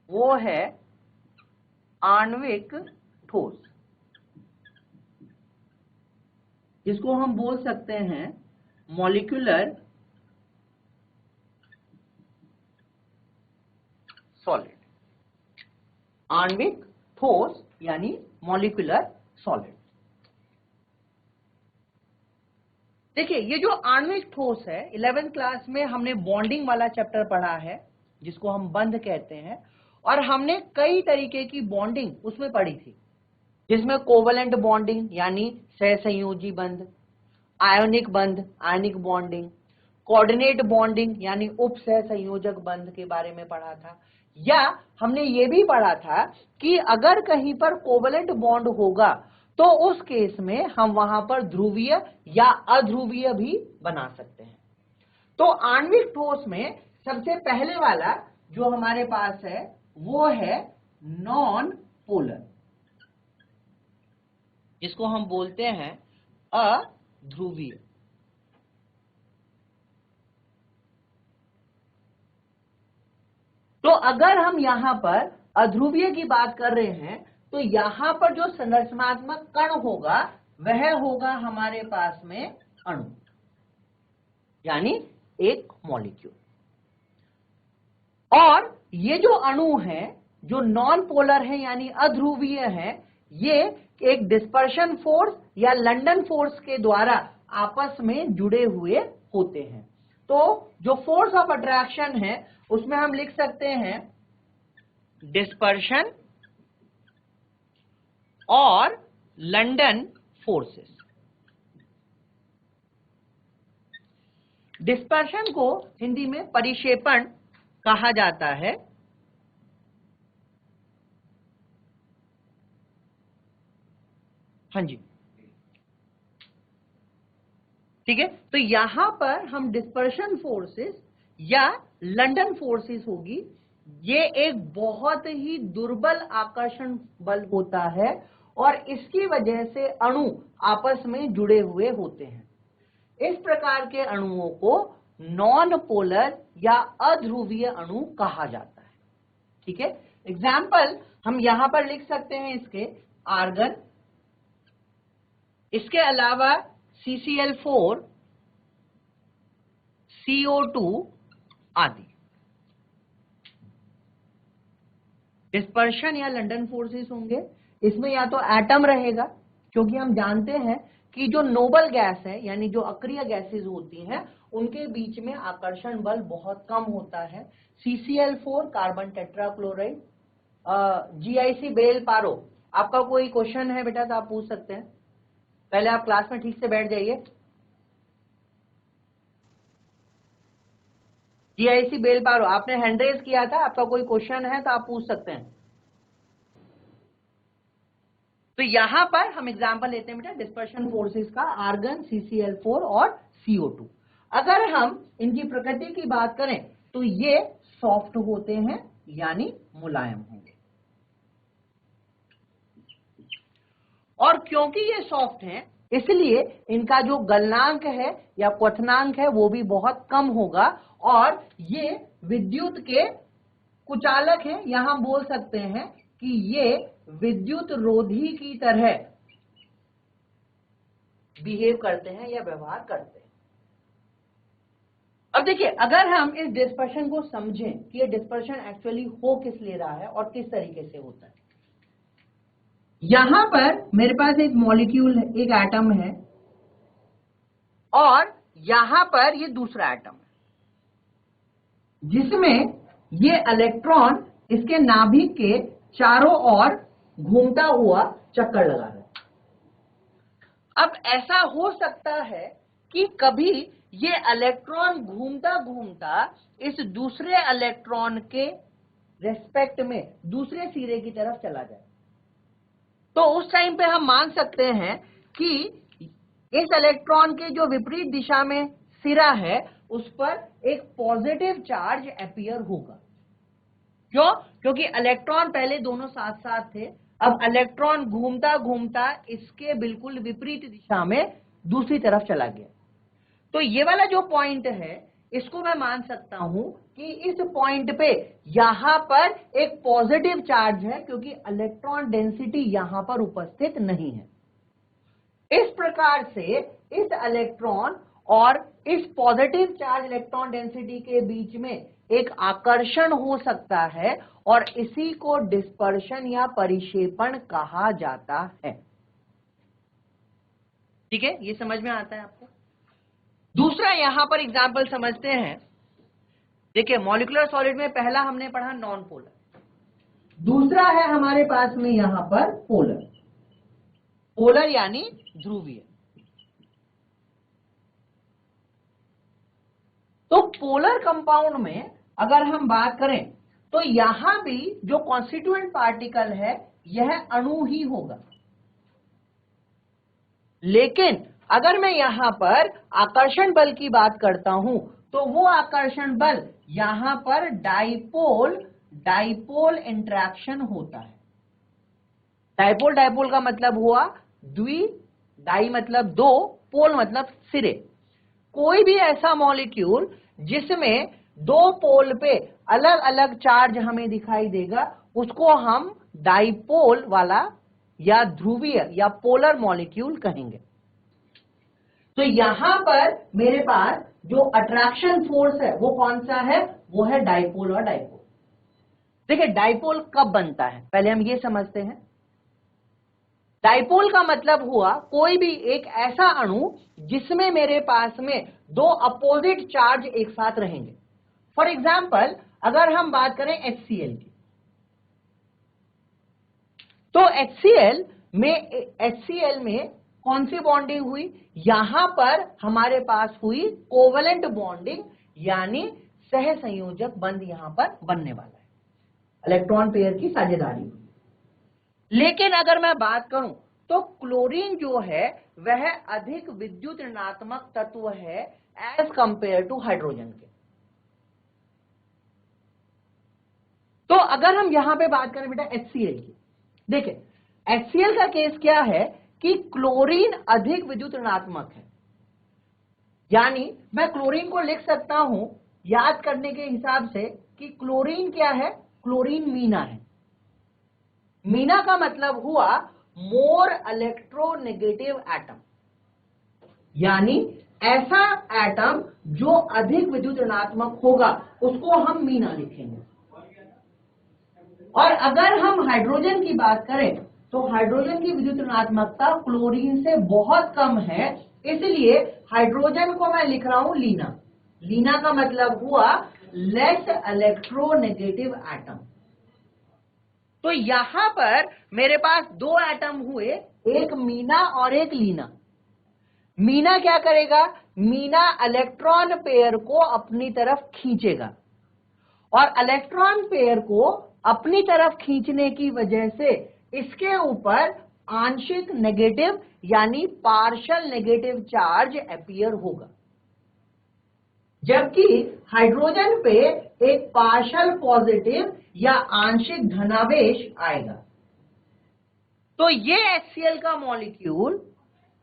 वो है आणविक ठोस, जिसको हम बोल सकते हैं मॉलिक्यूलर सॉलिड, आणविक ठोस यानी मॉलिक्यूलर सॉलिड। देखिए ये जो आणविक ठोस है, 11th क्लास में हमने बॉन्डिंग वाला चैप्टर पढ़ा है जिसको हम बंध कहते हैं, और हमने कई तरीके की बॉन्डिंग उसमें पढ़ी थी, जिसमें कोवलेंट बॉन्डिंग यानी सहसंयोजी बंध, आयोनिक बंध आयनिक बॉन्डिंग, कोऑर्डिनेट बॉन्डिंग यानी उप सहसंयोजक बंध के बारे में पढ़ा था, या हमने ये भी पढ़ा था कि अगर कहीं पर कोवलेंट बॉन्ड होगा तो उस केस में हम वहां पर ध्रुवीय या अध्रुवीय भी बना सकते हैं। तो आणविक ठोस में सबसे पहले वाला जो हमारे पास है वो है नॉन पोलर, जिसको हम बोलते हैं अध्रुवीय। तो अगर हम यहां पर अध्रुवीय की बात कर रहे हैं तो यहां पर जो संरचनात्मक कण होगा वह होगा हमारे पास में अणु, यानी एक मॉलिक्यूल। और ये जो अणु है जो नॉन पोलर है यानी अध्रुवीय है, ये एक डिस्पर्शन फोर्स या लंडन फोर्स के द्वारा आपस में जुड़े हुए होते हैं। तो जो फोर्स ऑफ अट्रैक्शन है उसमें हम लिख सकते हैं डिस्पर्शन और लंडन फोर्सेस। डिस्पर्शन को हिंदी में परिक्षेपण कहा जाता है। हाँ जी, ठीक है। तो यहां पर हम डिस्पर्शन फोर्सेस या लंडन फोर्सेस होगी, ये एक बहुत ही दुर्बल आकर्षण बल होता है और इसकी वजह से अणु आपस में जुड़े हुए होते हैं। इस प्रकार के अणुओं को नॉन पोलर या अध्रुवीय अणु कहा जाता है। ठीक है, एग्जाम्पल हम यहां पर लिख सकते हैं इसके आर्गन, इसके अलावा CCl4, CO2 आदि। डिस्पर्शन या लंडन फोर्सेस होंगे, इसमें या तो एटम रहेगा, क्योंकि हम जानते हैं कि जो नोबल गैस है यानी जो अक्रिय गैसेस होती हैं उनके बीच में आकर्षण बल बहुत कम होता है। CCl4 कार्बन टेट्राक्लोराइड, GIC बेल पारो। आपका कोई क्वेश्चन है बेटा तो आप पूछ सकते हैं, पहले आप क्लास में ठीक से बैठ जाइए। GIC बेल पारो आपने हैंड रेज किया था, आपका कोई क्वेश्चन है तो आप पूछ सकते हैं। तो यहां पर हम एग्जांपल लेते हैं बेटा डिस्पर्शन फोर्सेस का, आर्गन, CCl4 और CO2। अगर हम इनकी प्रकृति की बात करें तो ये सॉफ्ट होते हैं यानी मुलायम होंगे, और क्योंकि ये सॉफ्ट हैं इसलिए इनका जो गलनांक है या क्वथनांक है वो भी बहुत कम होगा, और ये विद्युत के कुचालक हैं, यहां बोल सकते हैं कि ये विद्युत रोधी की तरह बिहेव करते हैं या व्यवहार करते हैं। अब देखिए, अगर हम इस डिस्पर्शन को समझें कि ये डिस्पर्शन एक्चुअली हो किस लिए रहा है और किस तरीके से होता है। यहां पर मेरे पास एक मॉलिक्यूल है, एक एटम है, और यहां पर ये दूसरा एटम है जिसमें ये इलेक्ट्रॉन इसके नाभिक के चारों ओर घूमता हुआ चक्कर लगा रहा है। अब ऐसा हो सकता है कि कभी ये इलेक्ट्रॉन घूमता घूमता इस दूसरे इलेक्ट्रॉन के रेस्पेक्ट में दूसरे सिरे की तरफ चला जाए, तो उस टाइम पे हम मान सकते हैं कि इस इलेक्ट्रॉन के जो विपरीत दिशा में सिरा है उस पर एक पॉजिटिव चार्ज अपीयर होगा। क्यों? क्योंकि इलेक्ट्रॉन पहले दोनों साथ साथ थे, अब इलेक्ट्रॉन घूमता घूमता इसके बिल्कुल विपरीत दिशा में दूसरी तरफ चला गया। तो ये वाला जो पॉइंट है इसको मैं मान सकता हूं कि इस पॉइंट पे यहां पर एक पॉजिटिव चार्ज है, क्योंकि इलेक्ट्रॉन डेंसिटी यहां पर उपस्थित नहीं है। इस प्रकार से इस इलेक्ट्रॉन और इस पॉजिटिव चार्ज इलेक्ट्रॉन डेंसिटी के बीच में एक आकर्षण हो सकता है और इसी को डिस्पर्शन या परिक्षेपण कहा जाता है। ठीक है, ये समझ में आता है आपको। दूसरा यहां पर एग्जाम्पल समझते हैं। देखिए, मॉलिक्यूलर सॉलिड में पहला हमने पढ़ा नॉन पोलर, दूसरा है हमारे पास में यहां पर पोलर। पोलर यानी ध्रुवीय। तो पोलर कंपाउंड में अगर हम बात करें तो यहां भी जो कॉन्स्टिट्यूएंट पार्टिकल है यह अणु ही होगा, लेकिन अगर मैं यहां पर आकर्षण बल की बात करता हूं तो वो आकर्षण बल यहां पर डाइपोल इंटरेक्शन होता है। डाइपोल का मतलब हुआ डाई मतलब दो, पोल मतलब सिरे। कोई भी ऐसा मॉलिक्यूल जिसमें दो पोल पे अलग अलग चार्ज हमें दिखाई देगा उसको हम डाइपोल वाला या ध्रुवीय या पोलर मॉलिक्यूल कहेंगे। तो यहां पर मेरे पास जो अट्रैक्शन फोर्स है वो कौन सा है, वो है डाइपोल और डाइपोल। देखिए, डाइपोल कब बनता है पहले हम ये समझते हैं। डाइपोल का मतलब हुआ कोई भी एक ऐसा अणु जिसमें मेरे पास में दो अपोजिट चार्ज एक साथ रहेंगे। फॉर एग्जाम्पल अगर हम बात करें HCl की, तो HCl में कौन सी बॉन्डिंग हुई, यहां पर हमारे पास हुई कोवेलेंट बॉन्डिंग, यानी सह संयोजक बंध यहां पर बनने वाला है, इलेक्ट्रॉन पेयर की साझेदारी हुई। लेकिन अगर मैं बात करूं तो क्लोरीन जो है वह अधिक विद्युत ऋणात्मक तत्व है एज कंपेयर टू हाइड्रोजन के। तो अगर हम यहां पे बात करें बेटा HCl की, देखिए HCl का केस क्या है कि क्लोरीन अधिक विद्युत ऋणात्मक है, यानी मैं क्लोरीन को लिख सकता हूं याद करने के हिसाब से कि क्लोरीन क्या है, क्लोरीन मीना है। मीना का मतलब हुआ मोर इलेक्ट्रोनेगेटिव एटम, यानी ऐसा एटम जो अधिक विद्युत ऋणात्मक होगा उसको हम मीना लिखेंगे। और अगर हम हाइड्रोजन की बात करें तो हाइड्रोजन की विद्युत ऋणात्मकता क्लोरीन से बहुत कम है, इसलिए हाइड्रोजन को मैं लिख रहा हूं लीना। लीना का मतलब हुआ लेस इलेक्ट्रोनेगेटिव एटम। तो यहां पर मेरे पास दो एटम हुए, एक मीना और एक लीना। मीना क्या करेगा, मीना इलेक्ट्रॉन पेयर को अपनी तरफ खींचेगा और इलेक्ट्रॉन पेयर को अपनी तरफ खींचने की वजह से इसके ऊपर आंशिक नेगेटिव यानी पार्शियल नेगेटिव चार्ज अपीयर होगा, जबकि हाइड्रोजन पे एक पार्शियल पॉजिटिव या आंशिक धनावेश आएगा। तो ये HCl का मॉलिक्यूल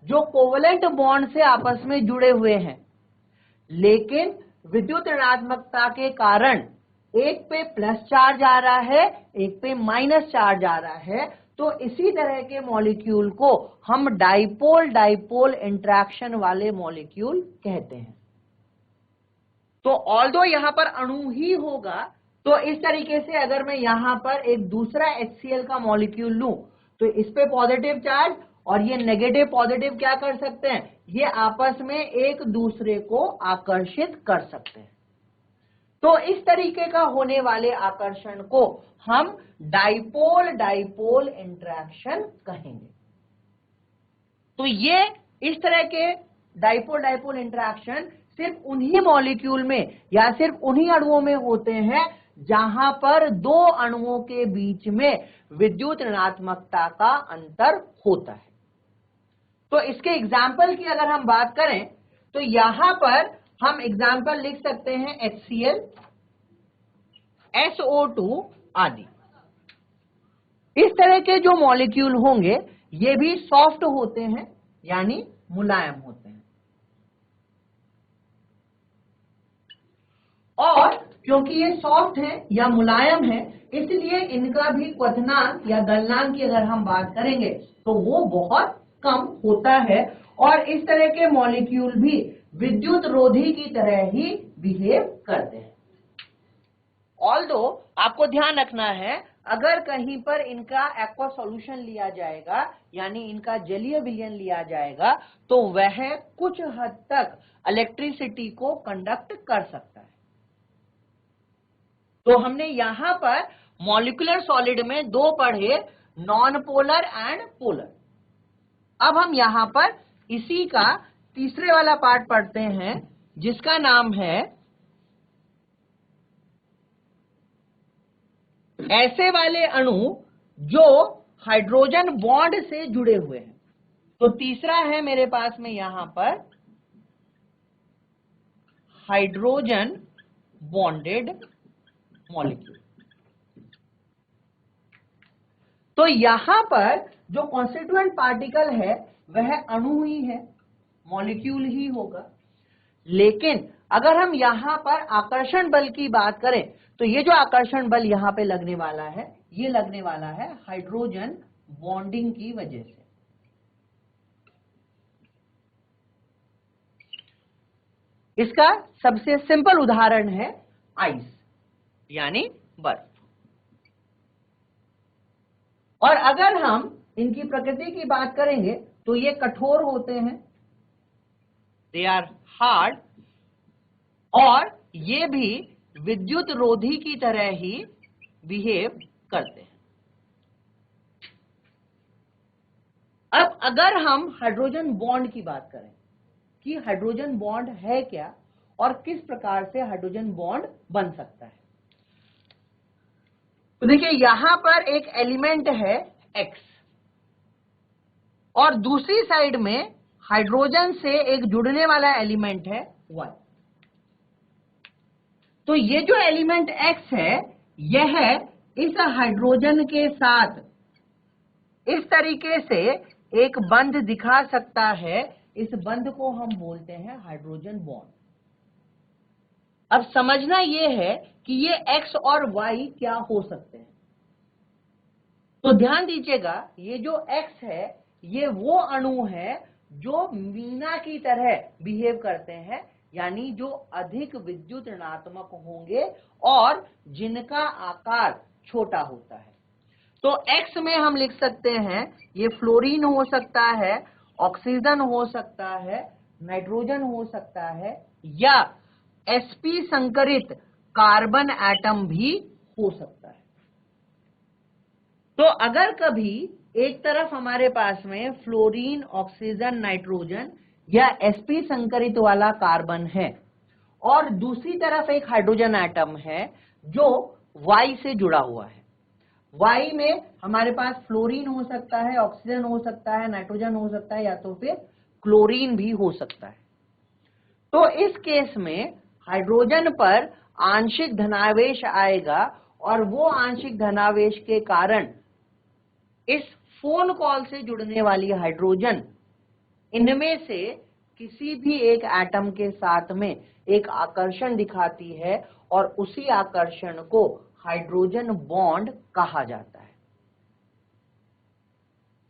जो कोवेलेंट बॉन्ड से आपस में जुड़े हुए हैं, लेकिन विद्युत ऋणात्मकता के कारण एक पे प्लस चार्ज आ रहा है, एक पे माइनस चार्ज आ रहा है, तो इसी तरह के मॉलिक्यूल को हम डाइपोल इंटरेक्शन वाले मॉलिक्यूल कहते हैं। तो ऑल्दो यहां पर अणु ही होगा, तो इस तरीके से अगर मैं यहां पर एक दूसरा HCl का मॉलिक्यूल लूं तो इस पे पॉजिटिव चार्ज और ये नेगेटिव पॉजिटिव क्या कर सकते हैं, ये आपस में एक दूसरे को आकर्षित कर सकते हैं। तो इस तरीके का होने वाले आकर्षण को हम डाइपोल इंटरेक्शन कहेंगे। तो ये इस तरह के डाइपोल इंटरेक्शन सिर्फ उन्हीं मॉलिक्यूल में या सिर्फ उन्हीं अणुओं में होते हैं जहां पर दो अणुओं के बीच में विद्युत ऋणात्मकता का अंतर होता है। तो इसके एग्जाम्पल की अगर हम बात करें तो यहां पर हम एग्जाम्पल लिख सकते हैं HCl, SO2 आदि। इस तरह के जो मॉलिक्यूल होंगे ये भी सॉफ्ट होते हैं यानी मुलायम होते हैं, और क्योंकि ये सॉफ्ट है या मुलायम है इसलिए इनका भी क्वथनांक या गलनांक की अगर हम बात करेंगे तो वो बहुत कम होता है। और इस तरह के मॉलिक्यूल भी विद्युत रोधी की तरह ही बिहेव करते हैं। ऑल्दो आपको ध्यान रखना है, अगर कहीं पर इनका एक्वा सॉल्यूशन लिया जाएगा, यानी इनका जलीय विलयन लिया जाएगा, तो वह कुछ हद तक इलेक्ट्रिसिटी को कंडक्ट कर सकता है। तो हमने यहां पर मॉलिक्यूलर सॉलिड में दो पढ़े, नॉन पोलर एंड पोलर। अब हम यहां पर इसी का तीसरे वाला पार्ट पढ़ते हैं, जिसका नाम है ऐसे वाले अणु जो हाइड्रोजन बॉन्ड से जुड़े हुए हैं। तो तीसरा है मेरे पास में यहां पर हाइड्रोजन बॉन्डेड मॉलिक्यूल। तो यहां पर जो कॉन्स्टिट्यूएंट पार्टिकल है वह अणु ही है, मॉलिक्यूल ही होगा। लेकिन अगर हम यहां पर आकर्षण बल की बात करें, तो ये जो आकर्षण बल यहां पे लगने वाला है, ये लगने वाला है हाइड्रोजन बॉन्डिंग की वजह से। इसका सबसे सिंपल उदाहरण है आइस, यानी बर्फ। और अगर हम इनकी प्रकृति की बात करेंगे तो ये कठोर होते हैं, दे आर हार्ड, और ये भी विद्युत रोधी की तरह ही बिहेव करते हैं। अब अगर हम हाइड्रोजन बॉन्ड की बात करें कि हाइड्रोजन बॉन्ड है क्या और किस प्रकार से हाइड्रोजन बॉन्ड बन सकता है, तो देखिए यहां पर एक एलिमेंट है X और दूसरी साइड में हाइड्रोजन से एक जुड़ने वाला एलिमेंट है Y। तो ये जो एलिमेंट X है, यह इस हाइड्रोजन के साथ इस तरीके से एक बंध दिखा सकता है। इस बंध को हम बोलते हैं हाइड्रोजन बॉन्ड। अब समझना यह है कि ये X और Y क्या हो सकते हैं। तो ध्यान दीजिएगा, ये जो X है ये वो अणु है जो मीना की तरह बिहेव करते हैं, यानी जो अधिक विद्युत ऋणात्मक होंगे और जिनका आकार छोटा होता है। तो X में हम लिख सकते हैं ये फ्लोरीन हो सकता है, ऑक्सीजन हो सकता है, नाइट्रोजन हो सकता है, या sp संकरित कार्बन एटम भी हो सकता है। तो अगर कभी एक तरफ हमारे पास में फ्लोरीन, ऑक्सीजन, नाइट्रोजन या sp संकरित वाला कार्बन है और दूसरी तरफ एक हाइड्रोजन एटम है जो Y से जुड़ा हुआ है, Y में हमारे पास फ्लोरीन हो सकता है, ऑक्सीजन हो सकता है, नाइट्रोजन हो सकता है, या तो फिर क्लोरीन भी हो सकता है। तो इस केस में हाइड्रोजन पर आंशिक धनावेश आएगा और वो आंशिक धनावेश के कारण इस फोन कॉल से जुड़ने वाली हाइड्रोजन इनमें से किसी भी एक एटम के साथ में एक आकर्षण दिखाती है और उसी आकर्षण को हाइड्रोजन बॉन्ड कहा जाता है।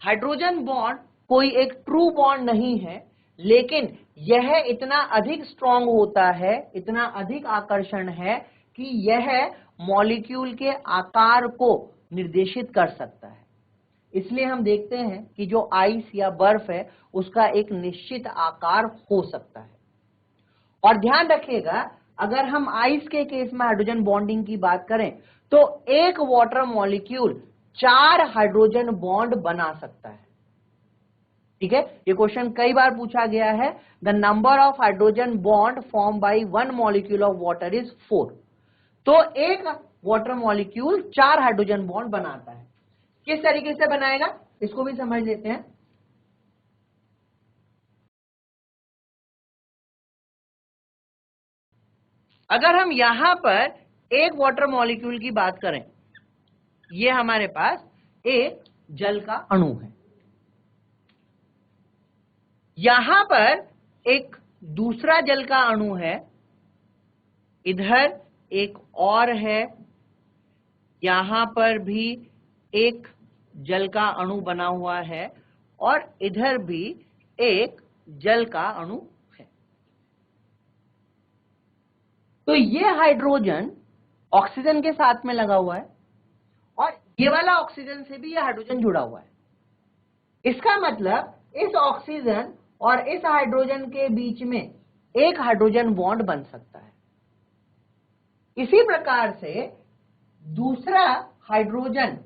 हाइड्रोजन बॉन्ड कोई एक ट्रू बॉन्ड नहीं है, लेकिन यह इतना अधिक स्ट्रांग होता है, इतना अधिक आकर्षण है कि यह मॉलिक्यूल के आकार को निर्देशित कर सकता है। इसलिए हम देखते हैं कि जो आइस या बर्फ है उसका एक निश्चित आकार हो सकता है। और ध्यान रखिएगा, अगर हम आइस के केस में हाइड्रोजन बॉन्डिंग की बात करें तो एक वाटर मॉलिक्यूल 4 हाइड्रोजन बॉन्ड बना सकता है। ठीक है, ये क्वेश्चन कई बार पूछा गया है। The number of hydrogen bond form by 1 molecule of water is 4। तो एक वाटर मॉलिक्यूल 4 हाइड्रोजन बॉन्ड बनाता है। किस तरीके से बनाएगा इसको भी समझ लेते हैं। अगर हम यहां पर एक वाटर मॉलिक्यूल की बात करें, ये हमारे पास एक जल का अणु है, यहां पर एक दूसरा जल का अणु है, इधर एक और है, यहां पर भी एक जल का अणु बना हुआ है और इधर भी एक जल का अणु है। तो ये हाइड्रोजन ऑक्सीजन के साथ में लगा हुआ है और ये वाला ऑक्सीजन से भी ये हाइड्रोजन जुड़ा हुआ है। इसका मतलब इस ऑक्सीजन और इस हाइड्रोजन के बीच में एक हाइड्रोजन बॉन्ड बन सकता है। इसी प्रकार से दूसरा हाइड्रोजन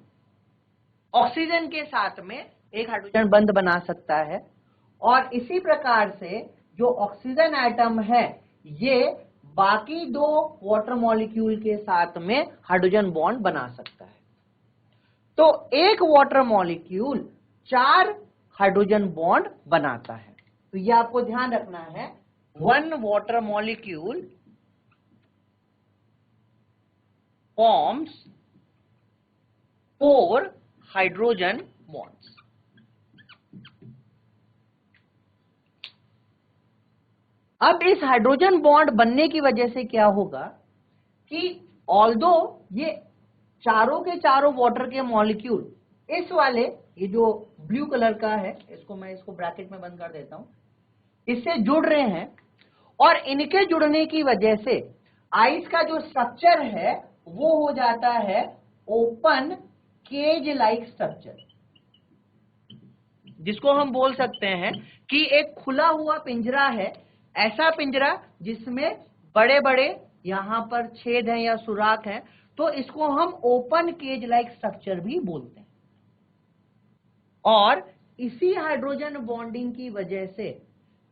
ऑक्सीजन के साथ में एक हाइड्रोजन बंध बना सकता है और इसी प्रकार से जो ऑक्सीजन एटम है ये बाकी दो वाटर मॉलिक्यूल के साथ में हाइड्रोजन बॉन्ड बना सकता है। तो एक वाटर मॉलिक्यूल 4 हाइड्रोजन बॉन्ड बनाता है। तो ये आपको ध्यान रखना है, 1 water molecule forms 4 hydrogen bonds. अब इस हाइड्रोजन बॉन्ड बनने की वजह से क्या होगा कि ऑल्दो ये चारों के चारों वाटर के मॉलिक्यूल इस वाले, ये जो ब्लू कलर का है, इसको ब्रैकेट में बंद कर देता हूं, इससे जुड़ रहे हैं और इनके जुड़ने की वजह से आइस का जो स्ट्रक्चर है वो हो जाता है ओपन केज लाइक स्ट्रक्चर, जिसको हम बोल सकते हैं कि एक खुला हुआ पिंजरा है, ऐसा पिंजरा जिसमें बड़े बड़े यहां पर छेद हैं या सुराख हैं, तो इसको हम ओपन केज लाइक स्ट्रक्चर भी बोलते हैं। और इसी हाइड्रोजन बॉन्डिंग की वजह से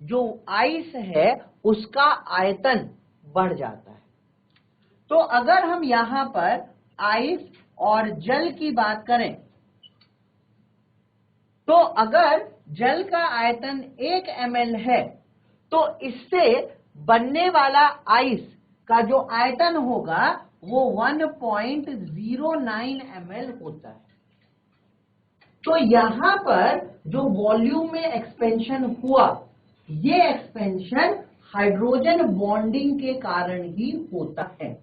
जो आइस है उसका आयतन बढ़ जाता है। तो अगर हम यहां पर आइस और जल की बात करें तो अगर जल का आयतन 1 ml है तो इससे बनने वाला आइस का जो आयतन होगा वो 1.09 ml होता है। तो यहां पर जो वॉल्यूम में एक्सपेंशन हुआ, ये एक्सपेंशन हाइड्रोजन बॉन्डिंग के कारण ही होता है।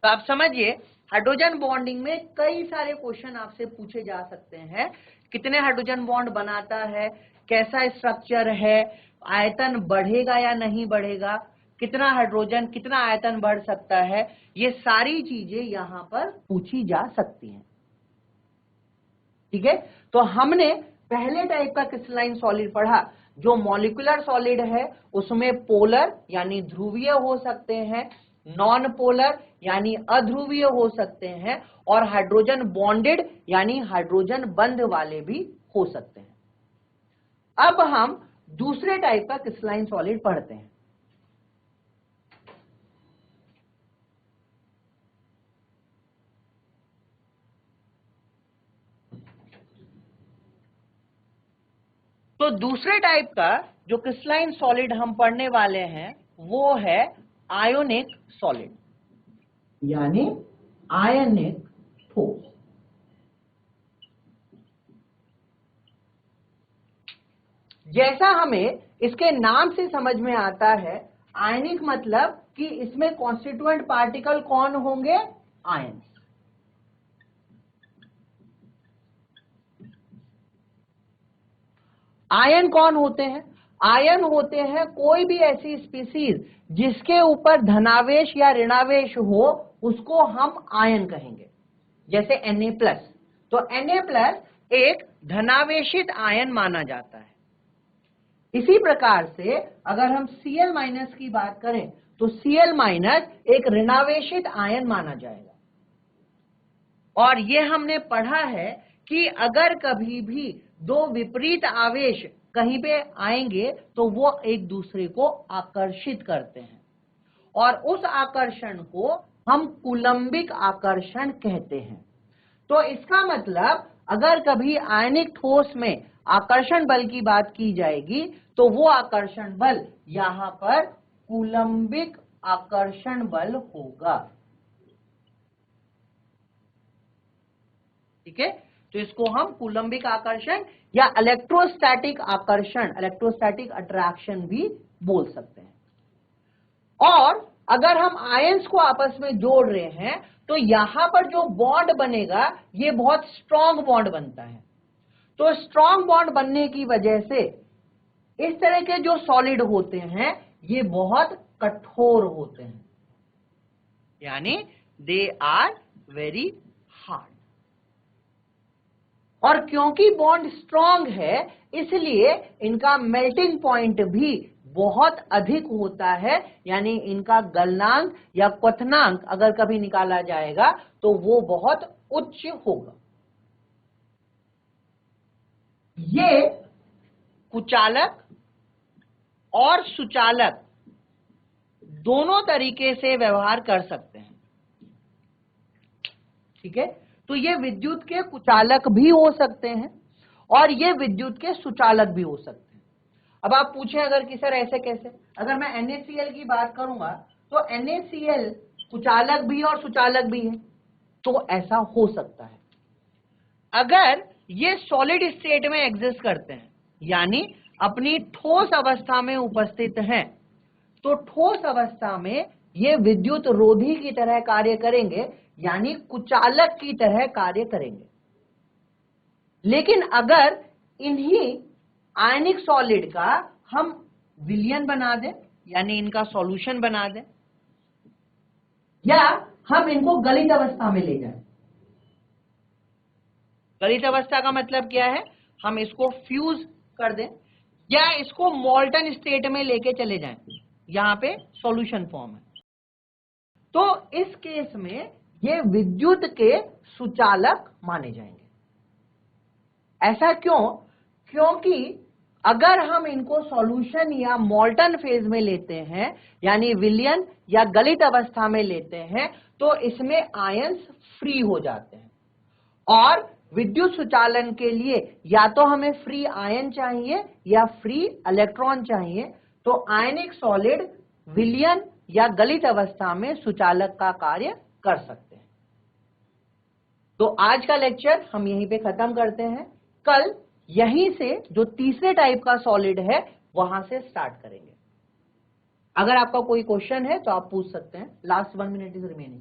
तो आप समझिए, हाइड्रोजन बॉन्डिंग में कई सारे क्वेश्चन आपसे पूछे जा सकते हैं। कितने हाइड्रोजन बॉन्ड बनाता है, कैसा स्ट्रक्चर है, आयतन बढ़ेगा या नहीं बढ़ेगा, कितना हाइड्रोजन कितना आयतन बढ़ सकता है, ये सारी चीजें यहां पर पूछी जा सकती हैं। ठीक है, तो हमने पहले टाइप का क्रिस्टलाइन सॉलिड पढ़ा। जो मॉलिक्यूलर सॉलिड है उसमें पोलर यानी ध्रुवीय हो सकते हैं, नॉन पोलर यानी अध्रुवीय हो सकते हैं, और हाइड्रोजन बॉन्डेड यानी हाइड्रोजन बंध वाले भी हो सकते हैं। अब हम दूसरे टाइप का क्रिस्टलाइन सॉलिड पढ़ते हैं। तो दूसरे टाइप का जो क्रिस्टलाइन सॉलिड हम पढ़ने वाले हैं वो है आयोनिक सॉलिड यानी आयनिक ठोस। जैसा हमें इसके नाम से समझ में आता है, आयनिक मतलब कि इसमें कॉन्स्टिट्यूएंट पार्टिकल कौन होंगे, आयन। आयन कौन होते हैं, आयन होते हैं कोई भी ऐसी स्पीसीज जिसके ऊपर धनावेश या ऋणावेश हो, उसको हम आयन कहेंगे। जैसे Na+, तो Na+ एक धनावेशित आयन माना जाता है। इसी प्रकार से अगर हम Cl- की बात करें तो Cl- एक ऋणावेशित आयन माना जाएगा। और ये हमने पढ़ा है कि अगर कभी भी दो विपरीत आवेश कहीं पे आएंगे तो वो एक दूसरे को आकर्षित करते हैं, और उस आकर्षण को हम कूलम्बिक आकर्षण कहते हैं। तो इसका मतलब अगर कभी आयनिक ठोस में आकर्षण बल की बात की जाएगी तो वो आकर्षण बल यहां पर कूलम्बिक आकर्षण बल होगा। ठीक है, तो इसको हम कूलम्बिक आकर्षण या इलेक्ट्रोस्टैटिक आकर्षण, इलेक्ट्रोस्टैटिक अट्रैक्शन भी बोल सकते हैं। और अगर हम आयंस को आपस में जोड़ रहे हैं तो यहां पर जो बॉन्ड बनेगा ये बहुत स्ट्रॉन्ग बॉन्ड बनता है। तो स्ट्रॉन्ग बॉन्ड बनने की वजह से इस तरह के जो सॉलिड होते हैं ये बहुत कठोर होते हैं, यानी दे आर वेरी हार्ड। और क्योंकि बॉन्ड स्ट्रांग है इसलिए इनका मेल्टिंग पॉइंट भी बहुत अधिक होता है, यानी इनका गलनांक या क्वथनांक अगर कभी निकाला जाएगा तो वो बहुत उच्च होगा। ये कुचालक और सुचालक दोनों तरीके से व्यवहार कर सकते हैं, ठीक है। तो ये विद्युत के कुचालक भी हो सकते हैं और ये विद्युत के सुचालक भी हो सकते हैं। अब आप पूछें अगर कि सर ऐसे कैसे, अगर मैं NaCl की बात करूंगा तो NaCl कुचालक भी और सुचालक भी है, तो ऐसा हो सकता है। अगर ये सॉलिड स्टेट में एग्जिस्ट करते हैं, यानी अपनी ठोस अवस्था में उपस्थित हैं, तो ठोस अवस्था में ये विद्युत रोधी की तरह कार्य करेंगे, यानी कुचालक की तरह कार्य करेंगे। लेकिन अगर इन्हीं आयनिक सॉलिड का हम विलयन बना दें, यानी इनका सॉल्यूशन बना दें, या हम इनको गलित अवस्था में ले जाएं। गलित अवस्था का मतलब क्या है, हम इसको फ्यूज कर दें या इसको मोल्टन स्टेट में लेके चले जाएं, यहां पे सॉल्यूशन फॉर्म है, तो इस केस में ये विद्युत के सुचालक माने जाएंगे। ऐसा क्यों? क्योंकि अगर हम इनको सॉल्यूशन या मोल्टन फेज में लेते हैं, यानी विलयन या गलित अवस्था में लेते हैं, तो इसमें आयंस फ्री हो जाते हैं और विद्युत सुचालन के लिए या तो हमें फ्री आयन चाहिए या फ्री इलेक्ट्रॉन चाहिए, तो आयनिक सॉलिड विलयन या गलित अवस्था में सुचालक का कार्य कर सकते हैं। तो आज का लेक्चर हम यहीं पे खत्म करते हैं, कल यहीं से जो तीसरे टाइप का सॉलिड है वहां से स्टार्ट करेंगे। अगर आपका कोई क्वेश्चन है तो आप पूछ सकते हैं। Last 1 minute is remaining.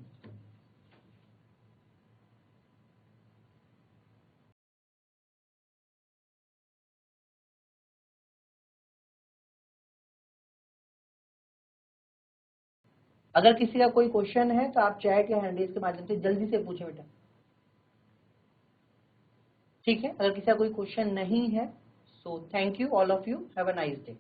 अगर किसी का कोई क्वेश्चन है तो आप चैट या हैंड रेज के माध्यम से जल्दी से पूछें बेटा, ठीक है। अगर किसी का कोई क्वेश्चन नहीं है, so thank you all of you, have a nice day.